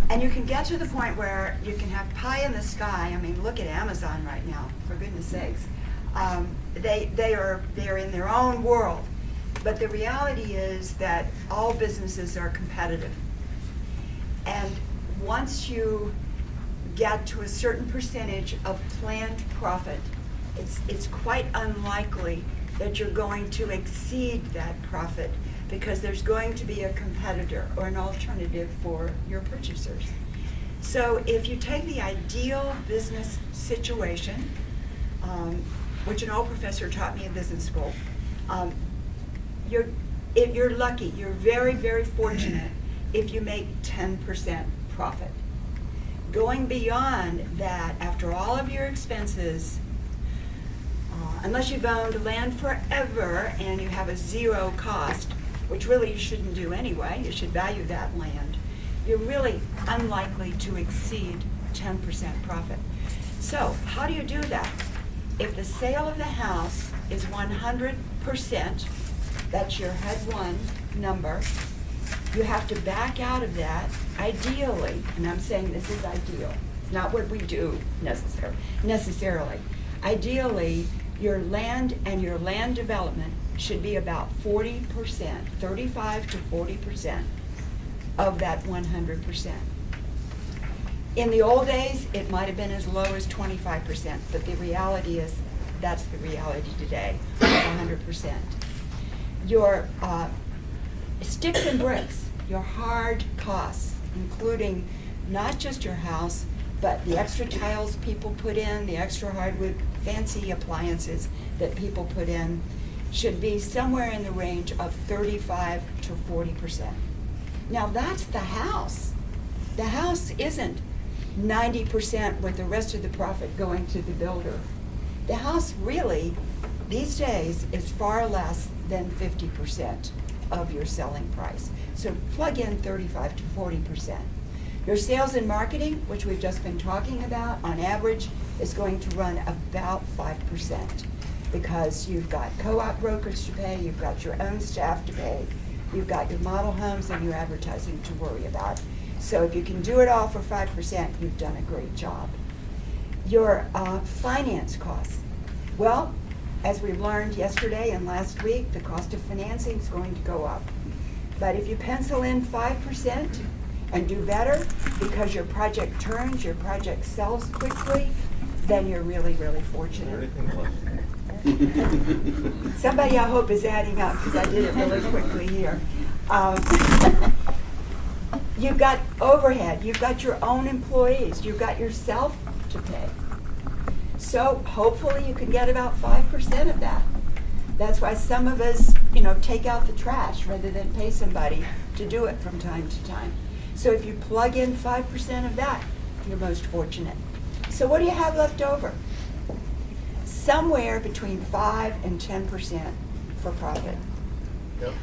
And you can get to the point where you can have pie in the sky. I mean, look at Amazon right now, for goodness sakes. They're in their own world. But the reality is that all businesses are competitive. And once you get to a certain percentage of planned profit, it's quite unlikely that you're going to exceed that profit, because there's going to be a competitor or an alternative for your purchasers. So if you take the ideal business situation, which an old professor taught me in business school, if you're lucky, you're very, very fortunate if you make 10% profit. Going beyond that, after all of your expenses, unless you've owned land forever and you have a zero cost, which really you shouldn't do anyway, you should value that land, you're really unlikely to exceed 10% profit. So how do you do that? If the sale of the house is 100%, that's your head one number, you have to back out of that, ideally, and I'm saying this is ideal, it's not what we do necessarily. Ideally, your land and your land development should be about 40%, 35 to 40% of that 100%. In the old days, it might have been as low as 25%, but the reality is, that's the reality today, 100%. Your sticks and bricks, your hard costs, including not just your house, but the extra tiles people put in, the extra hardwood, fancy appliances that people put in, should be somewhere in the range of 35 to 40%. Now that's the house. The house isn't 90% with the rest of the profit going to the builder. The house really, these days, is far less than 50% of your selling price. So plug in 35 to 40%. Your sales and marketing, which we've just been talking about, on average, is going to run about 5%, because you've got co-op brokers to pay, you've got your own staff to pay, you've got your model homes and your advertising to worry about. So if you can do it all for 5%, you've done a great job. Your finance costs. Well, as we learned yesterday and last week, the cost of financing is going to go up. But if you pencil in 5% and do better because your project turns, your project sells quickly, then you're really, really fortunate. Somebody I hope is adding up, because I did it really quickly here. You've got overhead, you've got your own employees, you've got yourself to pay. So hopefully you can get about 5% of that. That's why some of us, take out the trash rather than pay somebody to do it from time to time. So if you plug in 5% of that, you're most fortunate. So what do you have left over? Somewhere between 5 and 10% for profit.
Yep.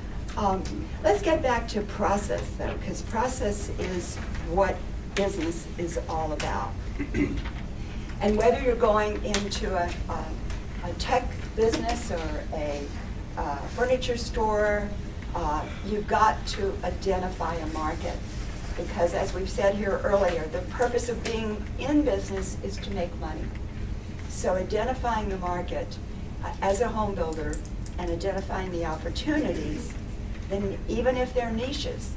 Let's get back to process, though, because process is what business is all about. And whether you're going into a tech business or a furniture store, you've got to identify a market. Because as we've said here earlier, the purpose of being in business is to make money. So identifying the market as a home builder and identifying the opportunities, then even if they're niches,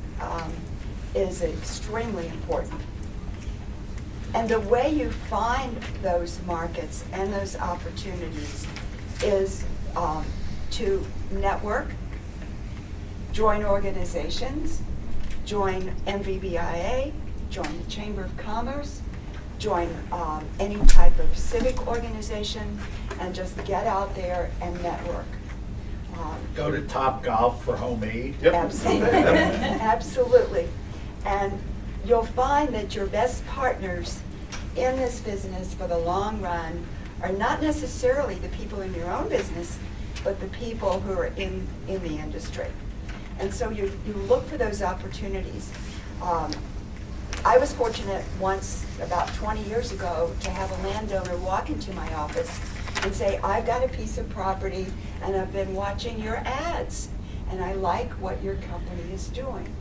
is extremely important. And the way you find those markets and those opportunities is to network, join organizations, join MVBIA, join the Chamber of Commerce, join any type of civic organization, and just get out there and network.
Go to Top Golf for home aid.
Yep.
Absolutely, absolutely. And you'll find that your best partners in this business for the long run are not necessarily the people in your own business, but the people who are in the industry. And so you look for those opportunities. I was fortunate once, about 20 years ago, to have a landowner walk into my office and say, I've got a piece of property and I've been watching your ads and I like what your company is doing.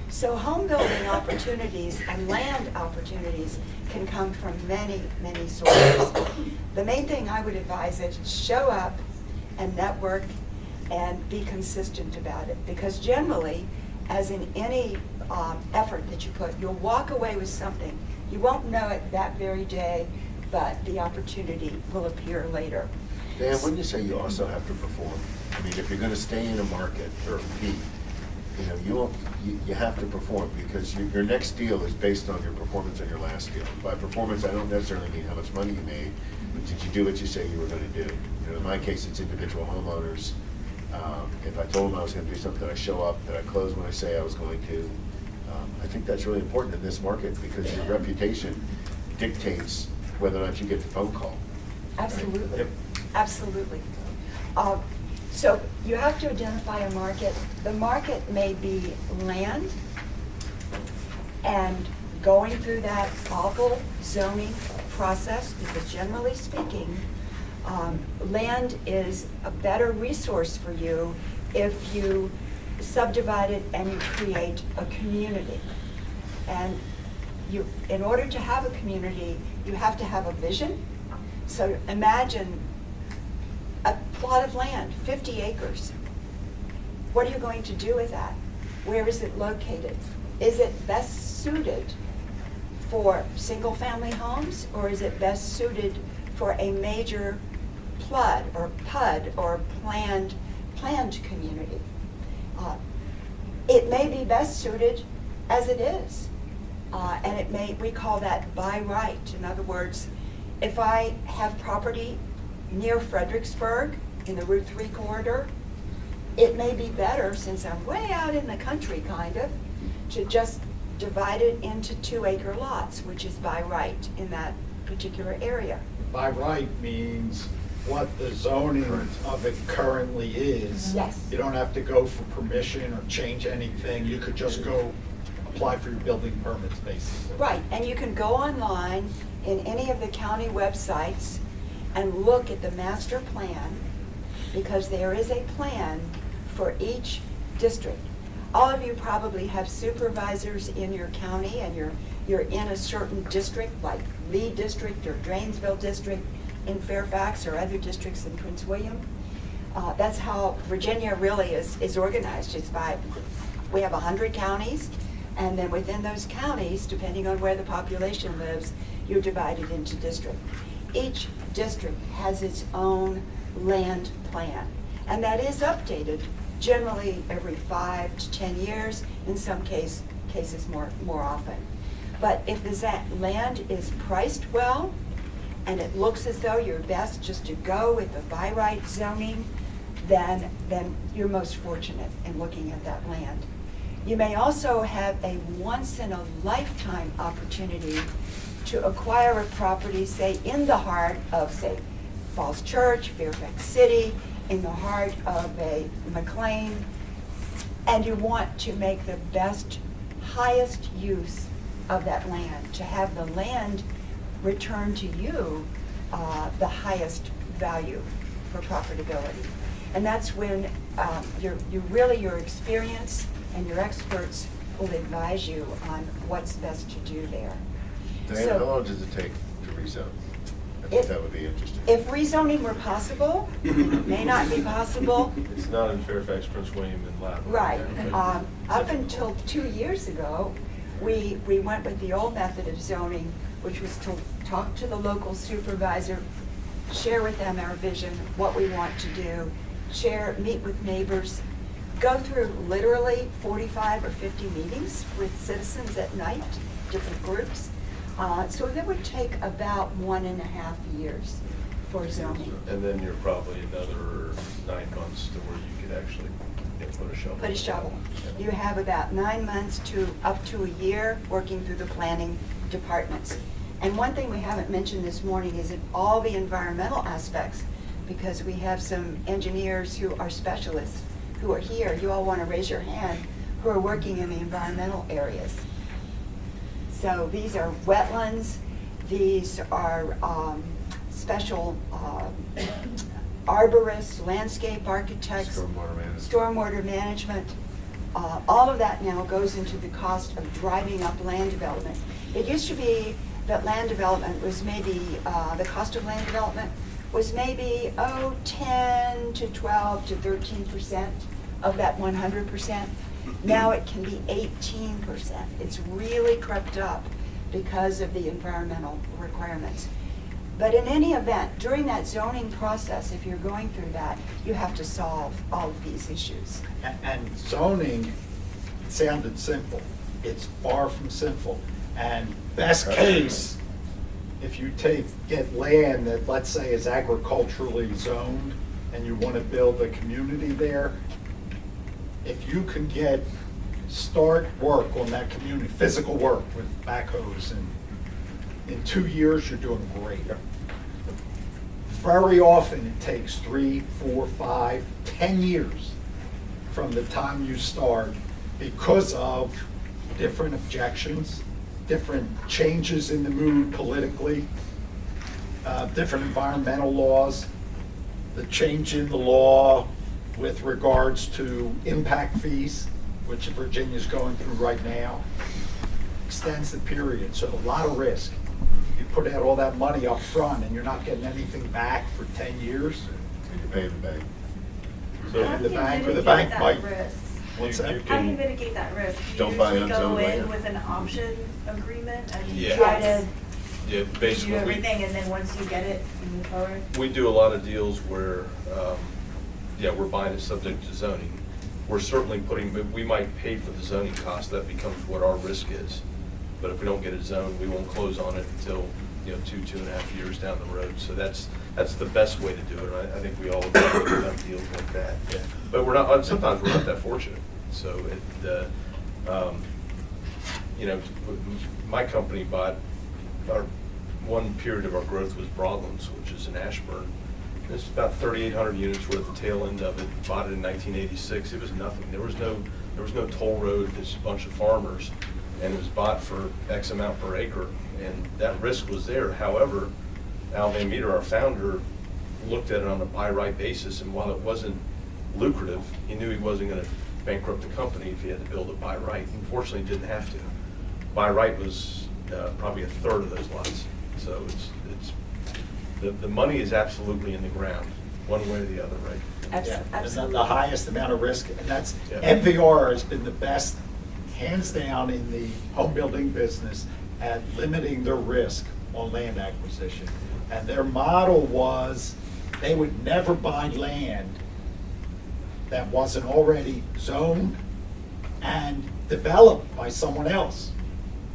So home building opportunities and land opportunities can come from many, many sources. The main thing I would advise is show up and network and be consistent about it. Because generally, as in any effort that you put, you'll walk away with something. You won't know it that very day, but the opportunity will appear later.
Dan, wouldn't you say you also have to perform? I mean, if you're gonna stay in a market or compete, you have to perform, because your next deal is based on your performance on your last deal. By performance, I don't necessarily mean how much money you made, but did you do what you say you were gonna do? In my case, it's individual homeowners. If I told them I was gonna do something, I show up, that I close when I say I was going to. I think that's really important in this market, because your reputation dictates whether or not you get the phone call.
Absolutely,
Yep.
absolutely. So you have to identify a market. The market may be land, and going through that awful zoning process, because generally speaking, land is a better resource for you if you subdivide it and you create a community. And you, in order to have a community, you have to have a vision. So imagine a plot of land, 50 acres. What are you going to do with that? Where is it located? Is it best suited for single-family homes, or is it best suited for a major PLUD or PUD or planned community? It may be best suited as it is, and it may, we call that by right. In other words, if I have property near Fredericksburg in the Route 3 corridor, it may be better, since I'm way out in the country kind of, to just divide it into 2-acre lots, which is by right in that particular area.
By right means what the zoning of it currently is.
Yes.
You don't have to go for permission or change anything. You could just go apply for your building permits, basically.
Right, and you can go online in any of the county websites and look at the master plan, because there is a plan for each district. All of you probably have supervisors in your county, and you're in a certain district, like Lee District or Drainsville District in Fairfax, or other districts in Prince William. That's how Virginia really is organized. It's by, we have 100 counties, and then within those counties, depending on where the population lives, you're divided into districts. Each district has its own land plan, and that is updated generally every 5 to 10 years, in some cases more often. But if the land is priced well, and it looks as though you're best just to go with the by right zoning, then you're most fortunate in looking at that land. You may also have a once-in-a-lifetime opportunity to acquire a property, say, in the heart of, say, Falls Church, Fairfax City, in the heart of a McLean, and you want to make the best, highest use of that land, to have the land return to you the highest value for profitability. And that's when your experience and your experts will advise you on what's best to do there.
Diane,
So-
how long does it take to rezone? I think that would be interesting.
If rezoning were possible, it may not be possible.
It's not in Fairfax, Prince William, and Loudoun.
Right.
Yeah.
Up until 2 years ago, we went with the old method of zoning, which was to talk to the local supervisor, share with them our vision, what we want to do, meet with neighbors, go through literally 45 or 50 meetings with citizens at night, different groups. So that would take about 1.5 years for zoning.
And then you're probably another 9 months to where you could actually put a shovel.
Put a shovel.
Yeah.
You have about 9 months to up to a year working through the planning departments. And one thing we haven't mentioned this morning is in all the environmental aspects, because we have some engineers who are specialists who are here. You all want to raise your hand who are working in the environmental areas. So these are wetlands, these are special arborists, landscape architects.
Stormwater management.
Stormwater management. All of that now goes into the cost of driving up land development. It used to be that land development was maybe, the cost of land development was maybe, 10 to 12 to 13% of that 100%. Now it can be 18%. It's really crept up because of the environmental requirements. But in any event, during that zoning process, if you're going through that, you have to solve all of these issues.
And zoning sounded simple. It's far from simple. And best case, if you get land that, let's say, is agriculturally zoned and you want to build a community there, if you can start work on that community, physical work with backhoes, and in 2 years, you're doing great. very often it takes 3, 4, 5, 10 years from the time you start because of different objections, different changes in the mood politically, different environmental laws, the change in the law with regards to impact fees, which Virginia's going through right now, extends the period, so a lot of risk. You put out all that money up front and you're not getting anything back for 10 years.
And you pay the bank.
So
And the bank, or the
mitigate
bank
that
might.
risk?
What's
You-
that?
you
How do you
can-
mitigate that risk? Do you
Don't buy
usually go
unzoned
in
land.
with an option agreement and you
Yeah.
try to
Yeah,
do
basically,
everything and then once you get it, you move forward?
we do a lot of deals where, yeah, we're buying it subject to zoning. We're certainly we might pay for the zoning cost, that becomes what our risk is. But if we don't get it zoned, we won't close on it until, 2.5 years down the road. So that's the best way to do it. I think we all agree with done deals like that.
Yeah.
But sometimes we're not that fortunate. So my company bought, one period of our growth was Broadlands, which is in Ashburn. It's about 3,800 units. We're at the tail end of it. Bought it in 1986. It was nothing. There was no toll road. There's a bunch of farmers, and it was bought for X amount per acre, and that risk was there. However, Al Van Meter, our founder, looked at it on a by right basis, and while it wasn't lucrative, he knew he wasn't going to bankrupt the company if he had to build it by right. Unfortunately, he didn't have to. By right was probably a third of those lots. So the money is absolutely in the ground, one way or the other, right?
Yeah, and
Absolutely.
the highest amount of risk, and that's,
Yeah.
MVR has been the best, hands down, in the home building business at limiting their risk on land acquisition. And their model was, they would never buy land that wasn't already zoned and developed by someone else.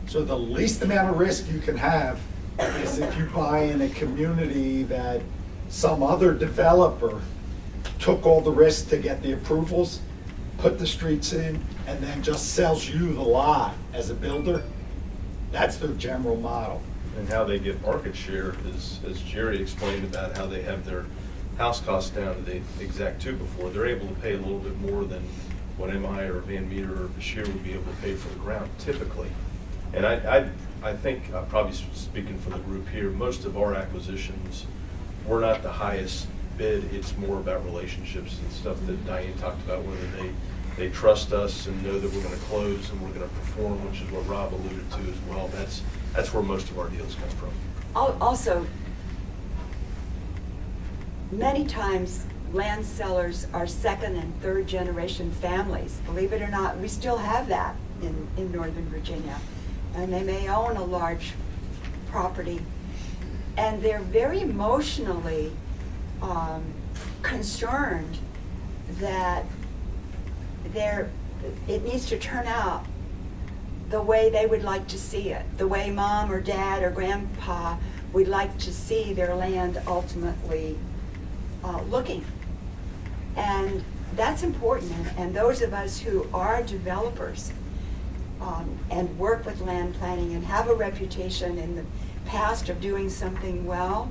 So the least amount of risk you can have is if you buy in a community that some other developer took all the risk to get the approvals, put the streets in, and then just sells you the lot as a builder. That's their general model.
And how they get market share is, as Jerry explained about how they have their house costs down to the exact two before, they're able to pay a little bit more than what MI or Van Meter or Basheer would be able to pay for the ground typically. And I think, probably speaking for the group here, most of our acquisitions, we're not the highest bid. It's more about relationships and stuff that Diane talked about, whether they trust us and know that we're going to close and we're going to perform, which is what Rob alluded to as well. That's where most of our deals come from.
Also, many times land sellers are second and third generation families. Believe it or not, we still have that in Northern Virginia. And they may own a large property, and they're very emotionally concerned that it needs to turn out the way they would like to see it, the way mom or dad or grandpa would like to see their land ultimately looking. And that's important, and those of us who are developers and work with land planning and have a reputation in the past of doing something well,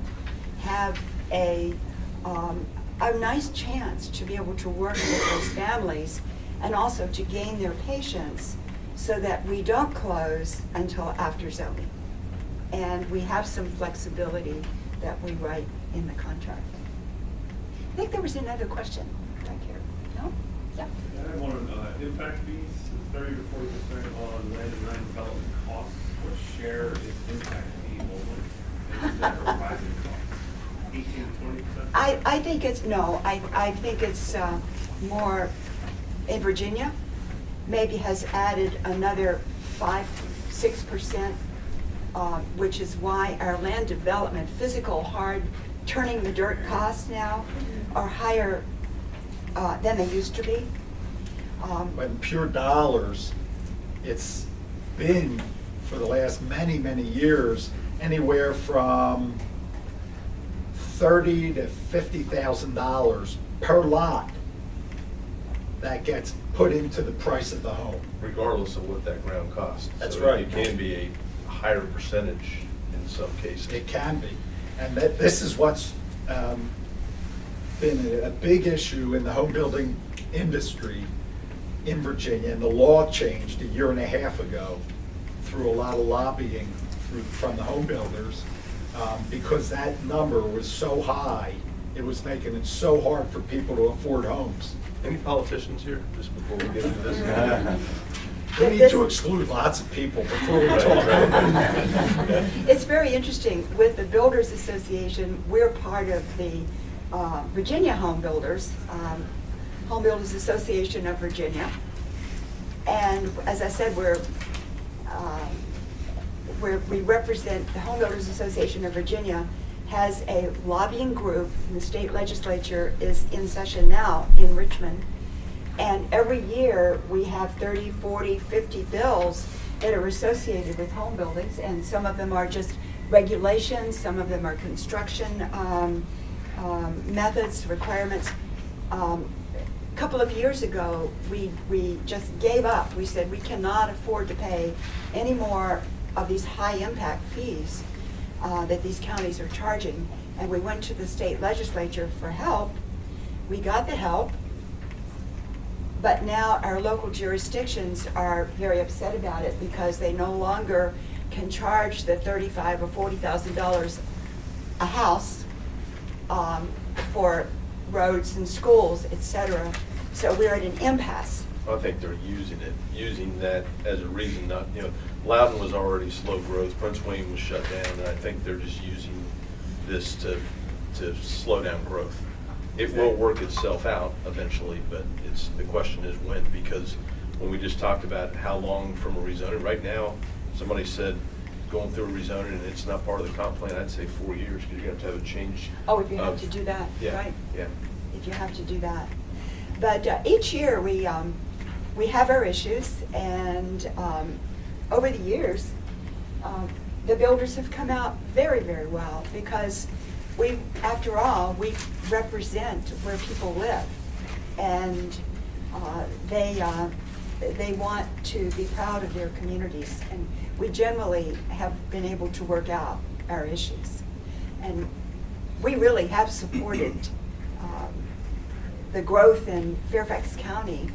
have a nice chance to be able to work with those families and also to gain their patience so that we don't close until after zoning. And we have some flexibility that we write in the contract. I think there was another question back here. No? Yeah.
I have one on impact fees, 30 to 40% on land and land development costs. What share is impact fee only? And is that a rising cost? 18 to 20%?
I think it's, no, I think it's more in Virginia, maybe has added another 5-6%, which is why our land development, physical, hard, turning the dirt costs now are higher than they used to be.
But in pure dollars, it's been, for the last many, many years, anywhere from $30,000 to $50,000 per lot that gets put into the price of the home.
Regardless of what that ground costs.
That's
So
right.
It can be a higher percentage in some cases.
It can be. And this is what's been a big issue in the home building industry in Virginia, and the law changed a year and a half ago through a lot of lobbying from the home builders, because that number was so high, it was making it so hard for people to afford homes.
Any politicians here, just before we get into this?
We need to exclude lots of people before we talk.
It's very interesting. With the Builders Association, we're part of the Virginia Home Builders, Home Builders Association of Virginia. And as I said, we represent the Home Builders Association of Virginia has a lobbying group, and the state legislature is in session now in Richmond. And every year, we have 30, 40, 50 bills that are associated with home buildings, and some of them are just regulations, some of them are construction methods, requirements. A couple of years ago, we just gave up. We said we cannot afford to pay any more of these high-impact fees that these counties are charging, and we went to the state legislature for help. We got the help. But now our local jurisdictions are very upset about it because they no longer can charge the $35,000 or $40,000 a house for roads and schools, et cetera. So we're at an impasse.
I think they're using that as a reason not, Loudon was already slow growth, Prince William was shut down, and I think they're just using this to slow down growth. It will work itself out eventually, but the question is when, because when we just talked about how long from a rezoning, right now, somebody said going through a rezoning and it's not part of the comp plan, I'd say 4 years, because you're going to have a change.
Oh, if you have to do that,
Yeah,
right?
yeah.
If you have to do that. But each year, we have our issues, and over the years, the builders have come out very, very well, because after all, we represent where people live, and they want to be proud of their communities, and we generally have been able to work out our issues. And we really have supported the growth in Fairfax County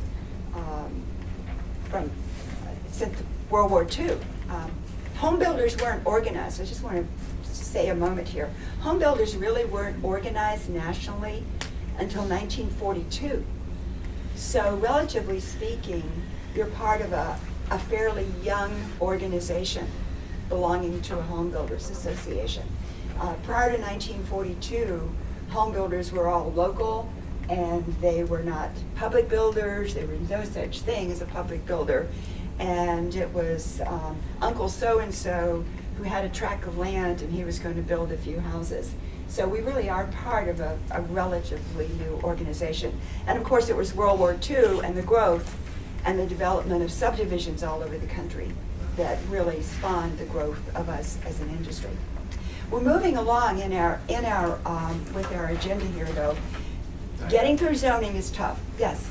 since World War II. Home builders weren't organized. I just want to say a moment here. Home builders really weren't organized nationally until 1942. So relatively speaking, you're part of a fairly young organization belonging to a home builders association. Prior to 1942, home builders were all local, and they were not public builders. There was no such thing as a public builder. And it was Uncle so-and-so who had a tract of land, and he was going to build a few houses. So we really are part of a relatively new organization. And of course, it was World War II and the growth and the development of subdivisions all over the country that really spawned the growth of us as an industry. We're moving along with our agenda here, though. Getting through zoning is tough. Yes?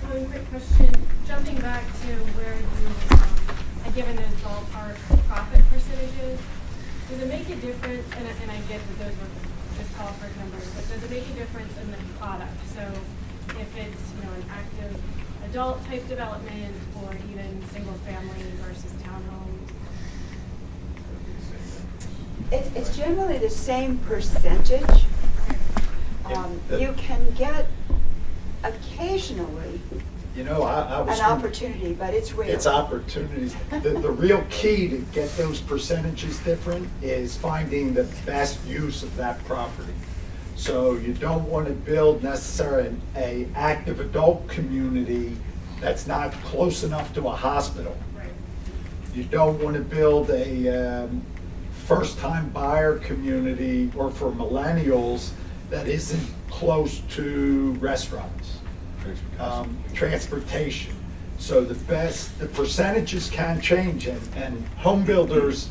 So one quick question, jumping back to where you had given those ballpark profit percentages, does it make a difference, and I get that those were just ballpark numbers, but does it make a difference in the product? So if it's an active adult type development, or even single family versus townhomes?
It's generally the same percentage. You can get occasionally
I was
an opportunity, but it's rare.
It's opportunities. The real key to get those percentages different is finding the best use of that property. So you don't want to build necessarily an active adult community that's not close enough to a hospital.
Right.
You don't want to build a first-time buyer community, or for millennials, that isn't close to restaurants. Transportation. So the percentages can change, and home builders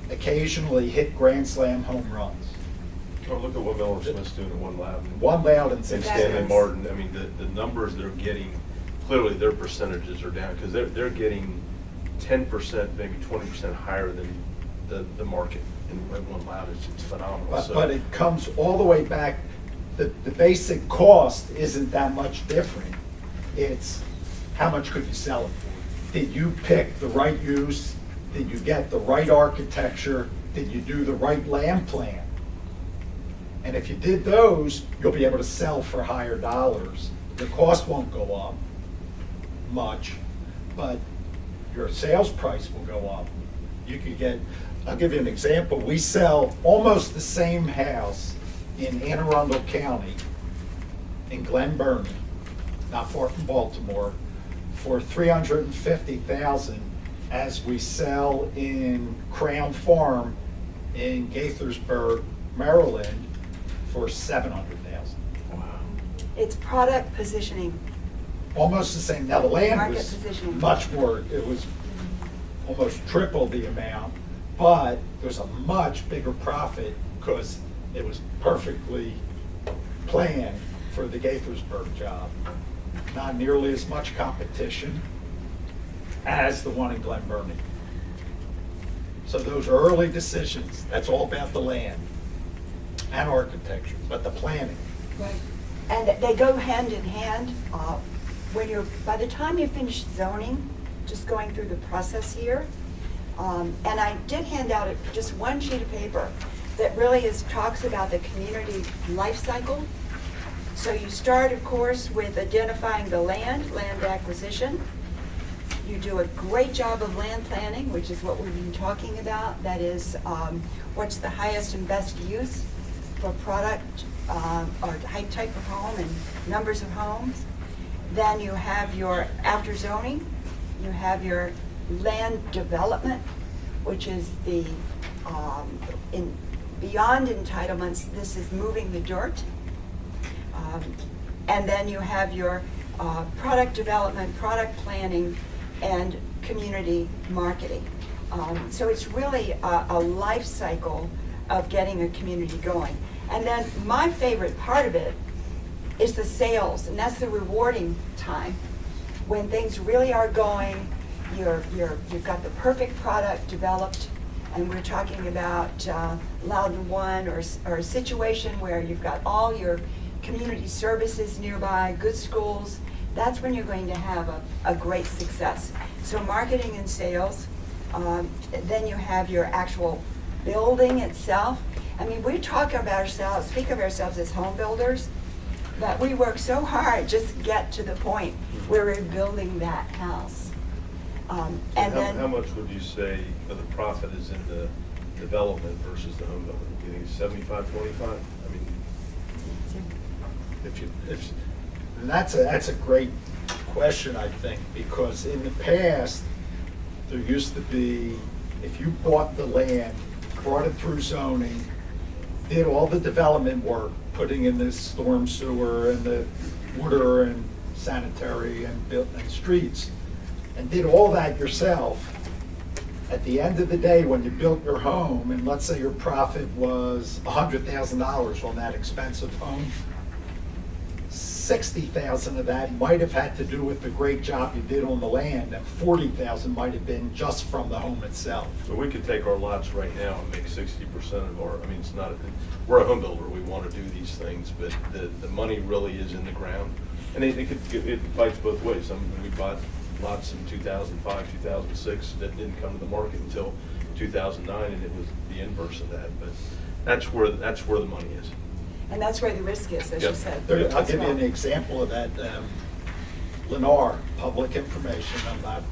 occasionally hit grand slam home runs.
Oh, look at what Miller Smith's doing at One Loudon.
One Loudon
And
since
Stanley Martin, I mean, the numbers they're getting, clearly their percentages are down, because they're getting 10%, maybe 20% higher than the market. and one loud, it's phenomenal.
But it comes all the way back, the basic cost isn't that much different. It's how much could you sell it for? Did you pick the right use? Did you get the right architecture? Did you do the right land plan? And if you did those, you'll be able to sell for higher dollars. The cost won't go up much, but your sales price will go up. You could get, I'll give you an example. We sell almost the same house in Anne Arundel County, in Glen Berman, not far from Baltimore, for $350,000 as we sell in Crown Farm in Gaithersburg, Maryland, for $700,000.
It's product positioning.
Almost the same. Now, the land
Market
was
positioning.
much more, it was almost triple the amount, but there's a much bigger profit because it was perfectly planned for the Gaithersburg job. Not nearly as much competition as the one in Glen Burnie. So those are early decisions. That's all about the land and architecture, but the planning.
Right. And they go hand in hand. By the time you finish zoning, just going through the process here, and I did hand out just one sheet of paper that really talks about the community life cycle. So you start, of course, with identifying the land acquisition. You do a great job of land planning, which is what we've been talking about. That is, what's the highest and best use for product or type of home and numbers of homes. Then you have your, after zoning, you have your land development, which is the, beyond entitlements, this is moving the dirt. And then you have your product development, product planning, and community marketing. So it's really a life cycle of getting a community going. And then my favorite part of it is the sales, and that's the rewarding time when things really are going. You've got the perfect product developed, and we're talking about Loudon One or a situation where you've got all your community services nearby, good schools. That's when you're going to have a great success. So marketing and sales, then you have your actual building itself. I mean, we speak of ourselves as home builders, but we work so hard just to get to the point where we're building that house.
How much would you say of the profit is in the development versus the home building? Do you think it's 75-25? I mean,
And that's a great question, I think, because in the past, there used to be, if you bought the land, brought it through zoning, did all the development work, putting in the storm sewer and the water and sanitary and built and streets, and did all that yourself, at the end of the day, when you built your home, and let's say your profit was $100,000 on that expensive home, 60,000 of that might have had to do with the great job you did on the land, and 40,000 might have been just from the home itself.
so we could take our lots right now and make 60% of our, I mean, it's not, we're a home builder, we want to do these things, but the money really is in the ground. And it bites both ways. We bought lots in 2005, 2006 that didn't come to the market until 2009, and it was the inverse of that. But that's where the money is.
And that's where the risk is, as you
Yep.
said.
I'll give you an example of that. Lennar, public information, I'm not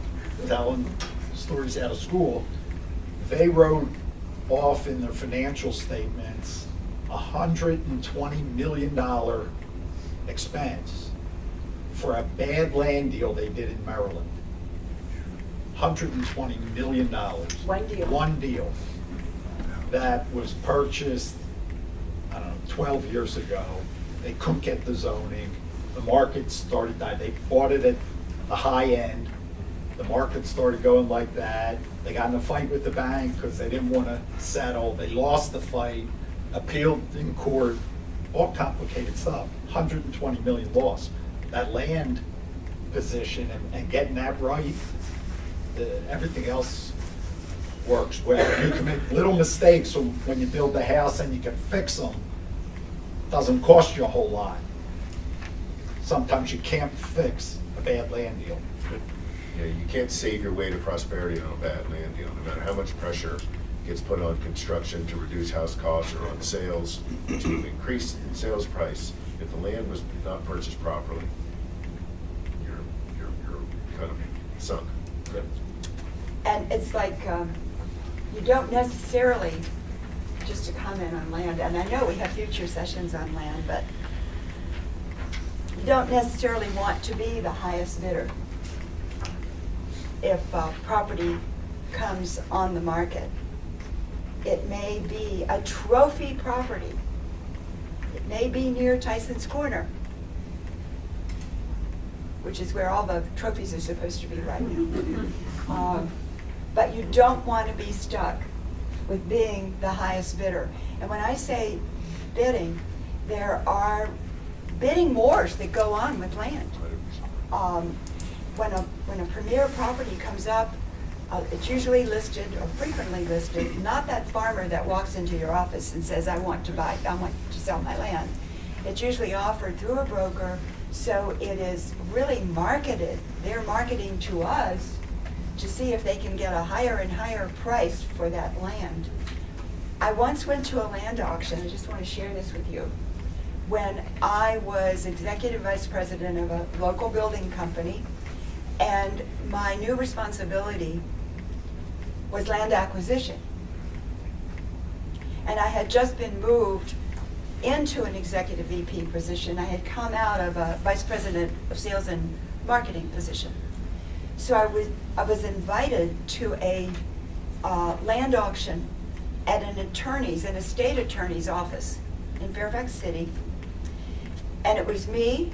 telling stories out of school. They wrote off in their financial statements $120 million expense for a bad land deal they did in Maryland. $120 million.
One deal.
One deal that was purchased, I don't know, 12 years ago. They couldn't get the zoning. The market started dying. They bought it at the high end. The market started going like that. They got in a fight with the bank because they didn't want to settle. They lost the fight, appealed in court, all complicated stuff. 120 million loss. That land position and getting that right, everything else works, where you can make little mistakes when you build the house and you can fix them. Doesn't cost you a whole lot. Sometimes you can't fix a bad land deal.
Yeah, you can't save your way to prosperity on a bad land deal, no matter how much pressure gets put on construction to reduce house costs or on sales to increase in sales price. If the land was not purchased properly, you're kind of sunk.
And it's like, you don't necessarily, just to comment on land, and I know we have future sessions on land, but you don't necessarily want to be the highest bidder if property comes on the market. It may be a trophy property. It may be near Tyson's Corner, which is where all the trophies are supposed to be right now. But you don't want to be stuck with being the highest bidder. And when I say bidding, there are bidding wars that go on with land. When a premier property comes up, it's usually listed or frequently listed, not that farmer that walks into your office and says, I want to sell my land. It's usually offered through a broker, so it is really marketed. They're marketing to us to see if they can get a higher and higher price for that land. I once went to a land auction, I just want to share this with you, when I was executive vice president of a local building company, and my new responsibility was land acquisition. And I had just been moved into an executive VP position. I had come out of a vice president of sales and marketing position. So I was invited to a land auction at an estate attorney's office in Fairfax City. And it was me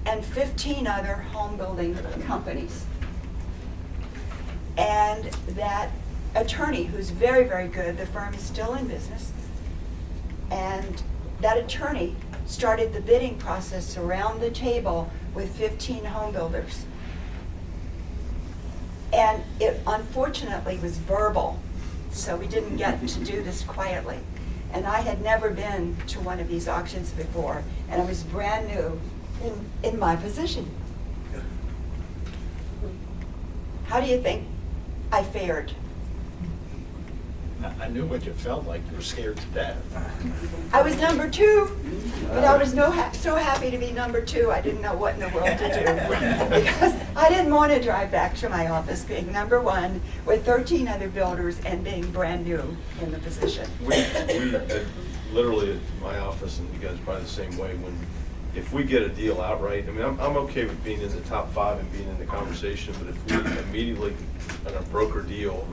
and 15 other home building companies. And that attorney, who's very, very good, the firm is still in business, and that attorney started the bidding process around the table with 15 home builders. And it unfortunately was verbal, so we didn't get to do this quietly. And I had never been to one of these auctions before, and I was brand new in my position. How do you think I fared?
I knew what you felt like. You were scared to death.
I was number 2, but I was so happy to be number 2, I didn't know what in the world to do. Because I didn't want to drive back to my office being number 1 with 13 other builders and being brand new in the position.
We literally at my office, and you guys are probably the same way, if we get a deal outright, I mean, I'm okay with being in the top 5 and being in the conversation, but if we immediately, on a broker deal,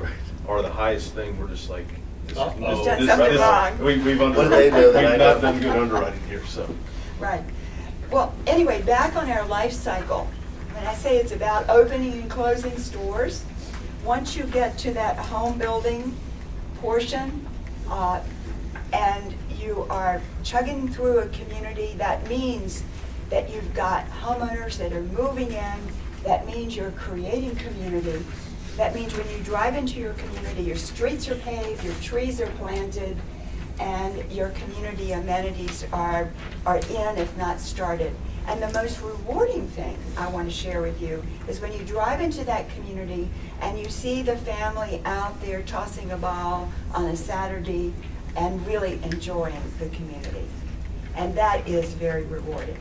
are the highest thing, we're just like,
We've done something wrong.
We've
What do they know that I
not
know?
done good underwriting here, so.
Right. Well, anyway, back on our life cycle, when I say it's about opening and closing stores, once you get to that home building portion, and you are chugging through a community, that means that you've got homeowners that are moving in, that means you're creating community. That means when you drive into your community, your streets are paved, your trees are planted, and your community amenities are in, if not started. And the most rewarding thing I want to share with you is when you drive into that community and you see the family out there tossing a ball on a Saturday and really enjoying the community. And that is very rewarding.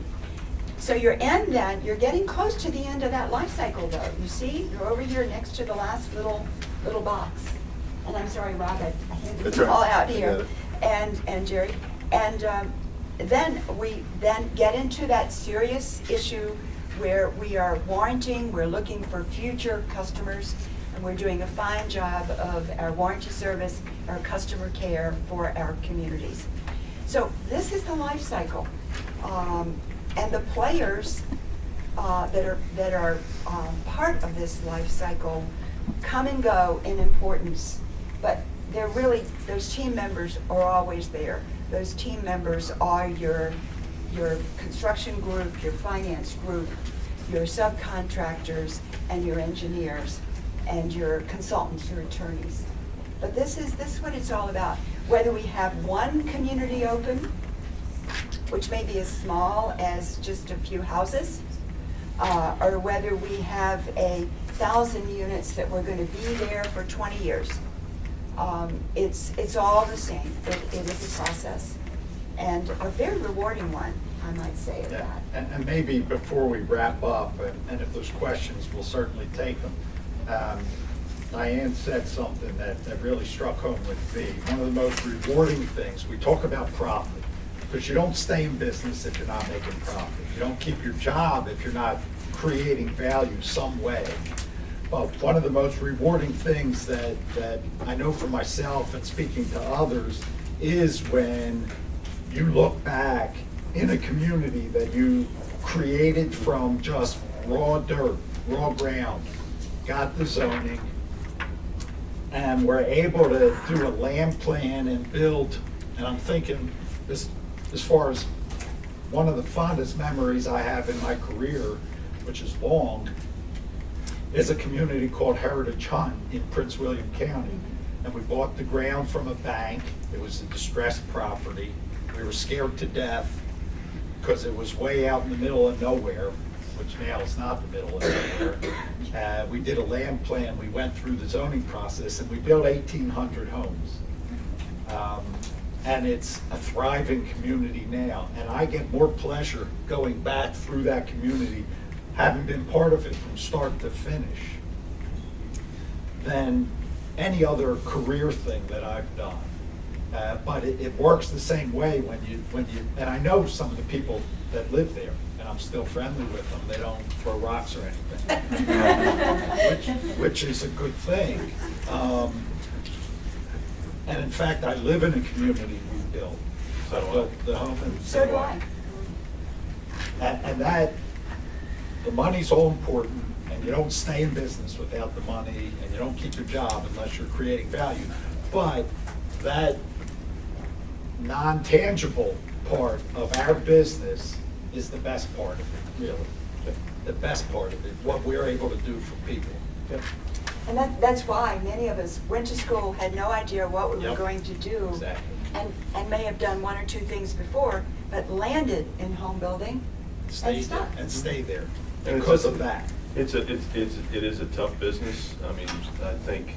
So you're getting close to the end of that life cycle though. You see, you're over here next to the last little box. And I'm sorry, Rob, I handed
That's
them all
right.
out
I
here.
got it.
And Jerry. And then we get into that serious issue where we are warranting, we're looking for future customers, and we're doing a fine job of our warranty service, our customer care for our communities. So this is the life cycle. And the players that are part of this life cycle come and go in importance, but they're really, those team members are always there. Those team members are your construction group, your finance group, your subcontractors, and your engineers, and your consultants, your attorneys. But this is what it's all about. Whether we have one community open, which may be as small as just a few houses, or whether we have 1,000 units that we're going to be there for 20 years. It's all the same. It is a process, and a very rewarding one, I might say at
Yeah,
that.
and maybe before we wrap up, and if there's questions, we'll certainly take them. Diane said something that really struck home with me. One of the most rewarding things, we talk about profit, because you don't stay in business if you're not making profit. You don't keep your job if you're not creating value some way. But one of the most rewarding things that I know for myself and speaking to others is when you look back in a community that you created from just raw dirt, raw ground, got the zoning, and were able to do a land plan and build, and I'm thinking this, as far as one of the fondest memories I have in my career, which is long, is a community called Heritage Hunt in Prince William County. And we bought the ground from a bank. It was a distressed property. We were scared to death because it was way out in the middle of nowhere, which now is not the middle of nowhere. We did a land plan. We went through the zoning process, and we built 1,800 homes. And it's a thriving community now. And I get more pleasure going back through that community, having been part of it from start to finish, than any other career thing that I've done. But it works the same way when you, and I know some of the people that live there, and I'm still friendly with them. They don't throw rocks or anything, which is a good thing. And in fact, I live in a community we built. I built the home in.
So do I.
And that, the money's all important, and you don't stay in business without the money, and you don't keep your job unless you're creating value. But that non-tangible part of our business is the best part of it, really. The best part of it, what we're able to do for people.
And that's why many of us went to school, had no idea what we were
Yep.
going to do.
Exactly.
And may have done one or two things before, but landed in home building and
Stay
stuck.
and stay there
And
because of that.
It is a tough business. I mean, I think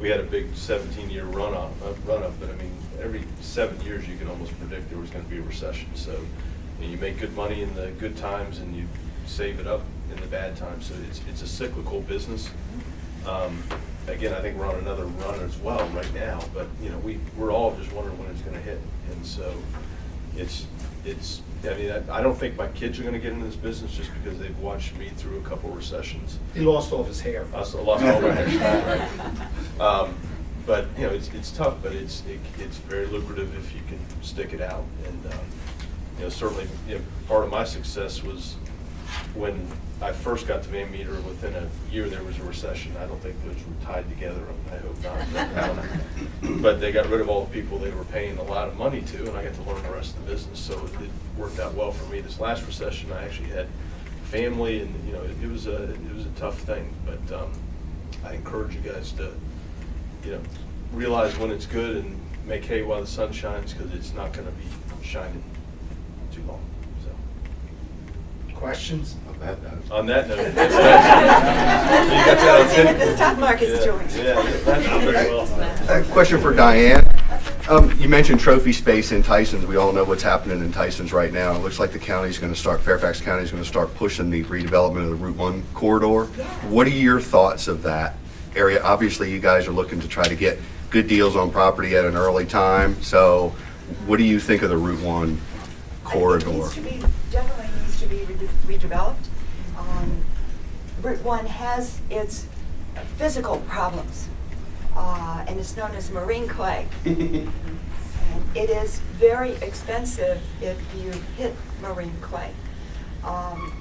we had a big 17-year run up, but I mean, every 7 years you can almost predict there was going to be a recession. So you make good money in the good times and you save it up in the bad times. So it's a cyclical business. Again, I think we're on another run as well right now, but we're all just wondering when it's going to hit. And so I mean, I don't think my kids are going to get into this business just because they've watched me through a couple recessions.
He lost all of his hair.
I lost all my hair. Right. But it's tough, but it's very lucrative if you can stick it out. And certainly, part of my success was when I first got to Metre. Within a year, there was a recession. I don't think those were tied together. I hope not. I don't know. But they got rid of all the people they were paying a lot of money to, and I got to learn the rest of the business. So it worked out well for me. This last recession, I actually had family, and it was a tough thing. But I encourage you guys to realize when it's good and make hay while the sun shines, because it's not going to be shining too long. So
Questions?
on that note,
Let's go see what the stock market's doing.
Yeah, that's not very well.
A question for Diane. You mentioned trophy space in Tysons. We all know what's happening in Tysons right now. It looks like the county's going to start, Fairfax County's going to start pushing the redevelopment of the Route 1 corridor. What are your thoughts of that area? Obviously, you guys are looking to try to get good deals on property at an early time. So what do you think of the Route 1 corridor?
Definitely needs to be redeveloped. Route 1 has its physical problems, and it's known as marine clay. And it is very expensive if you hit marine clay. And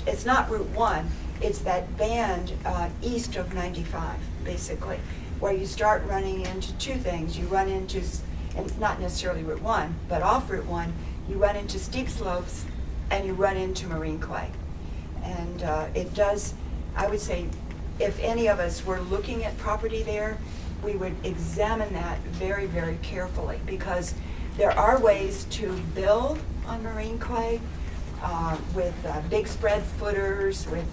it's not Route 1, it's that band east of 95, basically, where you start running into two things. You run into, and not necessarily Route 1, but off Route 1, you run into steep slopes and you run into marine clay. And it does, I would say, if any of us were looking at property there, we would examine that very, very carefully, because there are ways to build on marine clay with big spread footers, with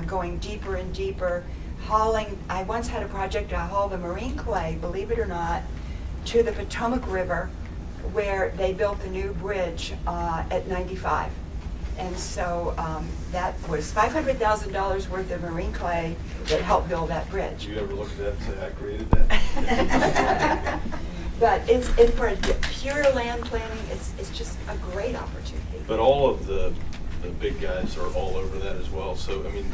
going deeper and deeper, hauling. I once had a project to haul the marine clay, believe it or not, to the Potomac River, where they built the new bridge at 95. And so that was $500,000 worth of marine clay that helped build that bridge.
Did you ever look at that and say, I created that?
But it's for pure land planning, it's just a great opportunity.
But all of the big guys are all over that as well. So, I mean,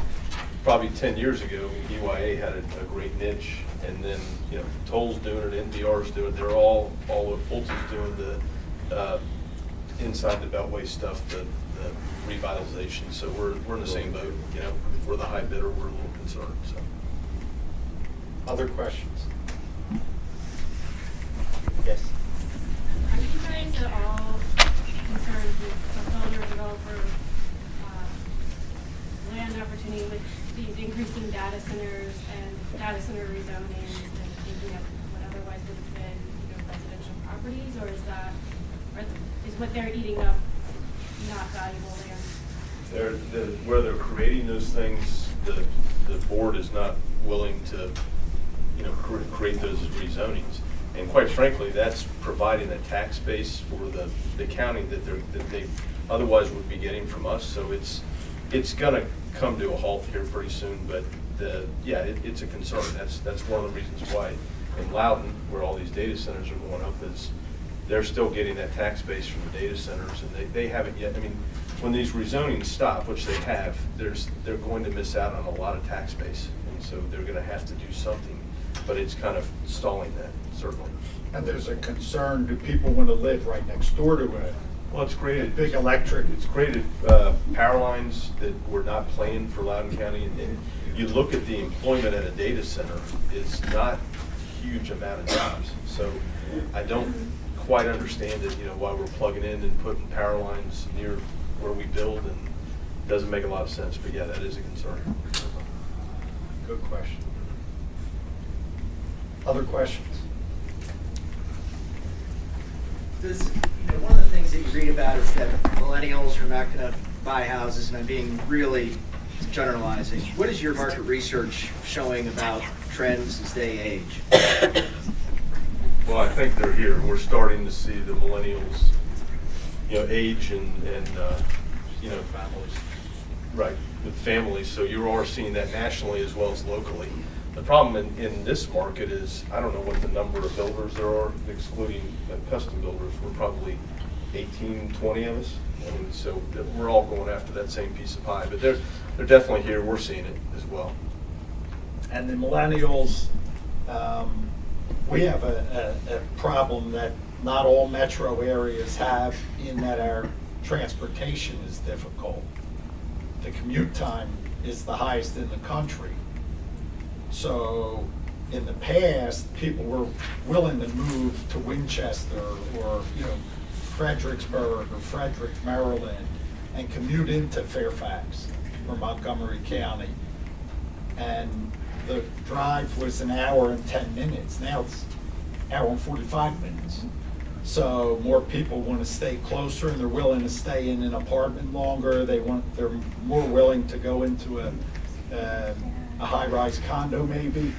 probably 10 years ago, EYA had a great niche, and then, you know, Toll's doing it, NVR's doing it. They're all over. Pulte's doing the inside the Beltway stuff, the revitalization. So we're in the same boat. You know, if we're the high bidder, we're a little concerned. So.
Other questions? Yes.
Are you guys at all concerned with the builder developer land opportunity with these increasing data centers and data center rezoning and taking up what otherwise would have been, you know, residential properties, or is that, or is what they're eating up not valuable land?
Where they're creating those things, the board is not willing to, you know, create those as rezonings. And quite frankly, that's providing a tax base for the county that they otherwise would be getting from us. So it's gonna come to a halt here pretty soon, but it's a concern. That's one of the reasons why in Loudon, where all these data centers are going up, is they're still getting that tax base from the data centers, and they haven't yet. I mean, when these rezonings stop, which they have, they're going to miss out on a lot of tax base, and so they're gonna have to do something, but it's kind of stalling that, certainly.
And there's a concern, do people want to live right next door to it?
Well, it's created.
Big electric.
It's created power lines that were not planned for Loudoun County. And you look at the employment at a data center, it's not a huge amount of jobs. So I don't quite understand it, you know, why we're plugging in and putting power lines near where we build, and it doesn't make a lot of sense. But yeah, that is a concern.
Good question. Other questions?
One of the things that you read about is that millennials are not going to buy houses, and I'm being really generalizing. What is your market research showing about trends as they age?
Well, I think they're here. We're starting to see the millennials, you know, age and you know, families. Right, with families. So you are seeing that nationally as well as locally. The problem in this market is, I don't know what the number of builders there are, excluding custom builders. We're probably 18, 20 of us. I mean, so we're all going after that same piece of pie. But they're definitely here. We're seeing it as well.
And the millennials, we have a problem that not all metro areas have, in that our transportation is difficult. The commute time is the highest in the country. So in the past, people were willing to move to Winchester or, you know, Fredericksburg or Frederick, Maryland, and commute into Fairfax or Montgomery County. And the drive was an hour and 10 minutes. Now it's an hour and 45 minutes. So more people want to stay closer, and they're willing to stay in an apartment longer. They're more willing to go into a high-rise condo maybe.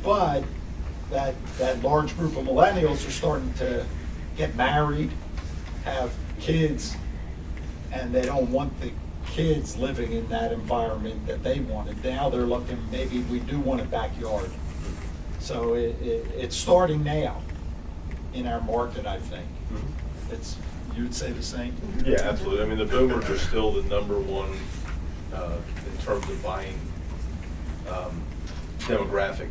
But that large group of millennials are starting to get married, have kids, and they don't want the kids living in that environment that they wanted. Now they're looking, maybe we do want a backyard. So it's starting now in our market, I think. You'd say the same?
Yeah, absolutely. I mean, the boomers are still the number one in terms of buying demographic,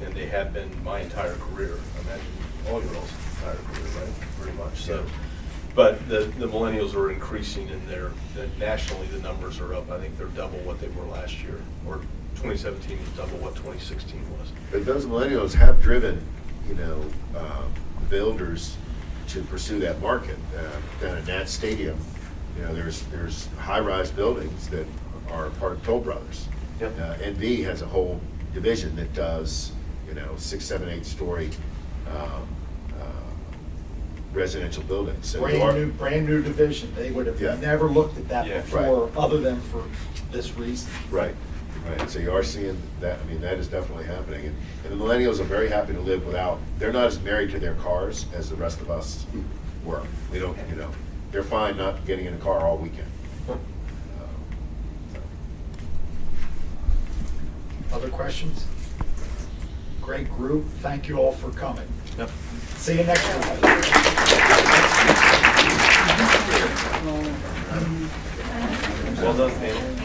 and they have been my entire career. I imagine all your all's entire career, right? Pretty much. So, but the millennials are increasing in nationally the numbers are up. I think they're double what they were last year, or 2017 was double what 2016 was.
But those millennials have driven, you know, the builders to pursue that market. Down at Nat Stadium, you know, there's high-rise buildings that are part of Toll Brothers.
Yep.
NV has a whole division that does, 6, 7, 8-story residential buildings. So you are-
Brand new division. They would
Yeah.
have never looked at that
Yeah.
before, other than for this reason.
Right, right. So you are seeing that, that is definitely happening. And the millennials are very happy to live without, they're not as married to their cars as the rest of us were. We don't, they're fine not getting in a car all weekend. So.
Other questions? Great group. Thank you all for coming.
Yep.
See you next week.
Well done, Pam.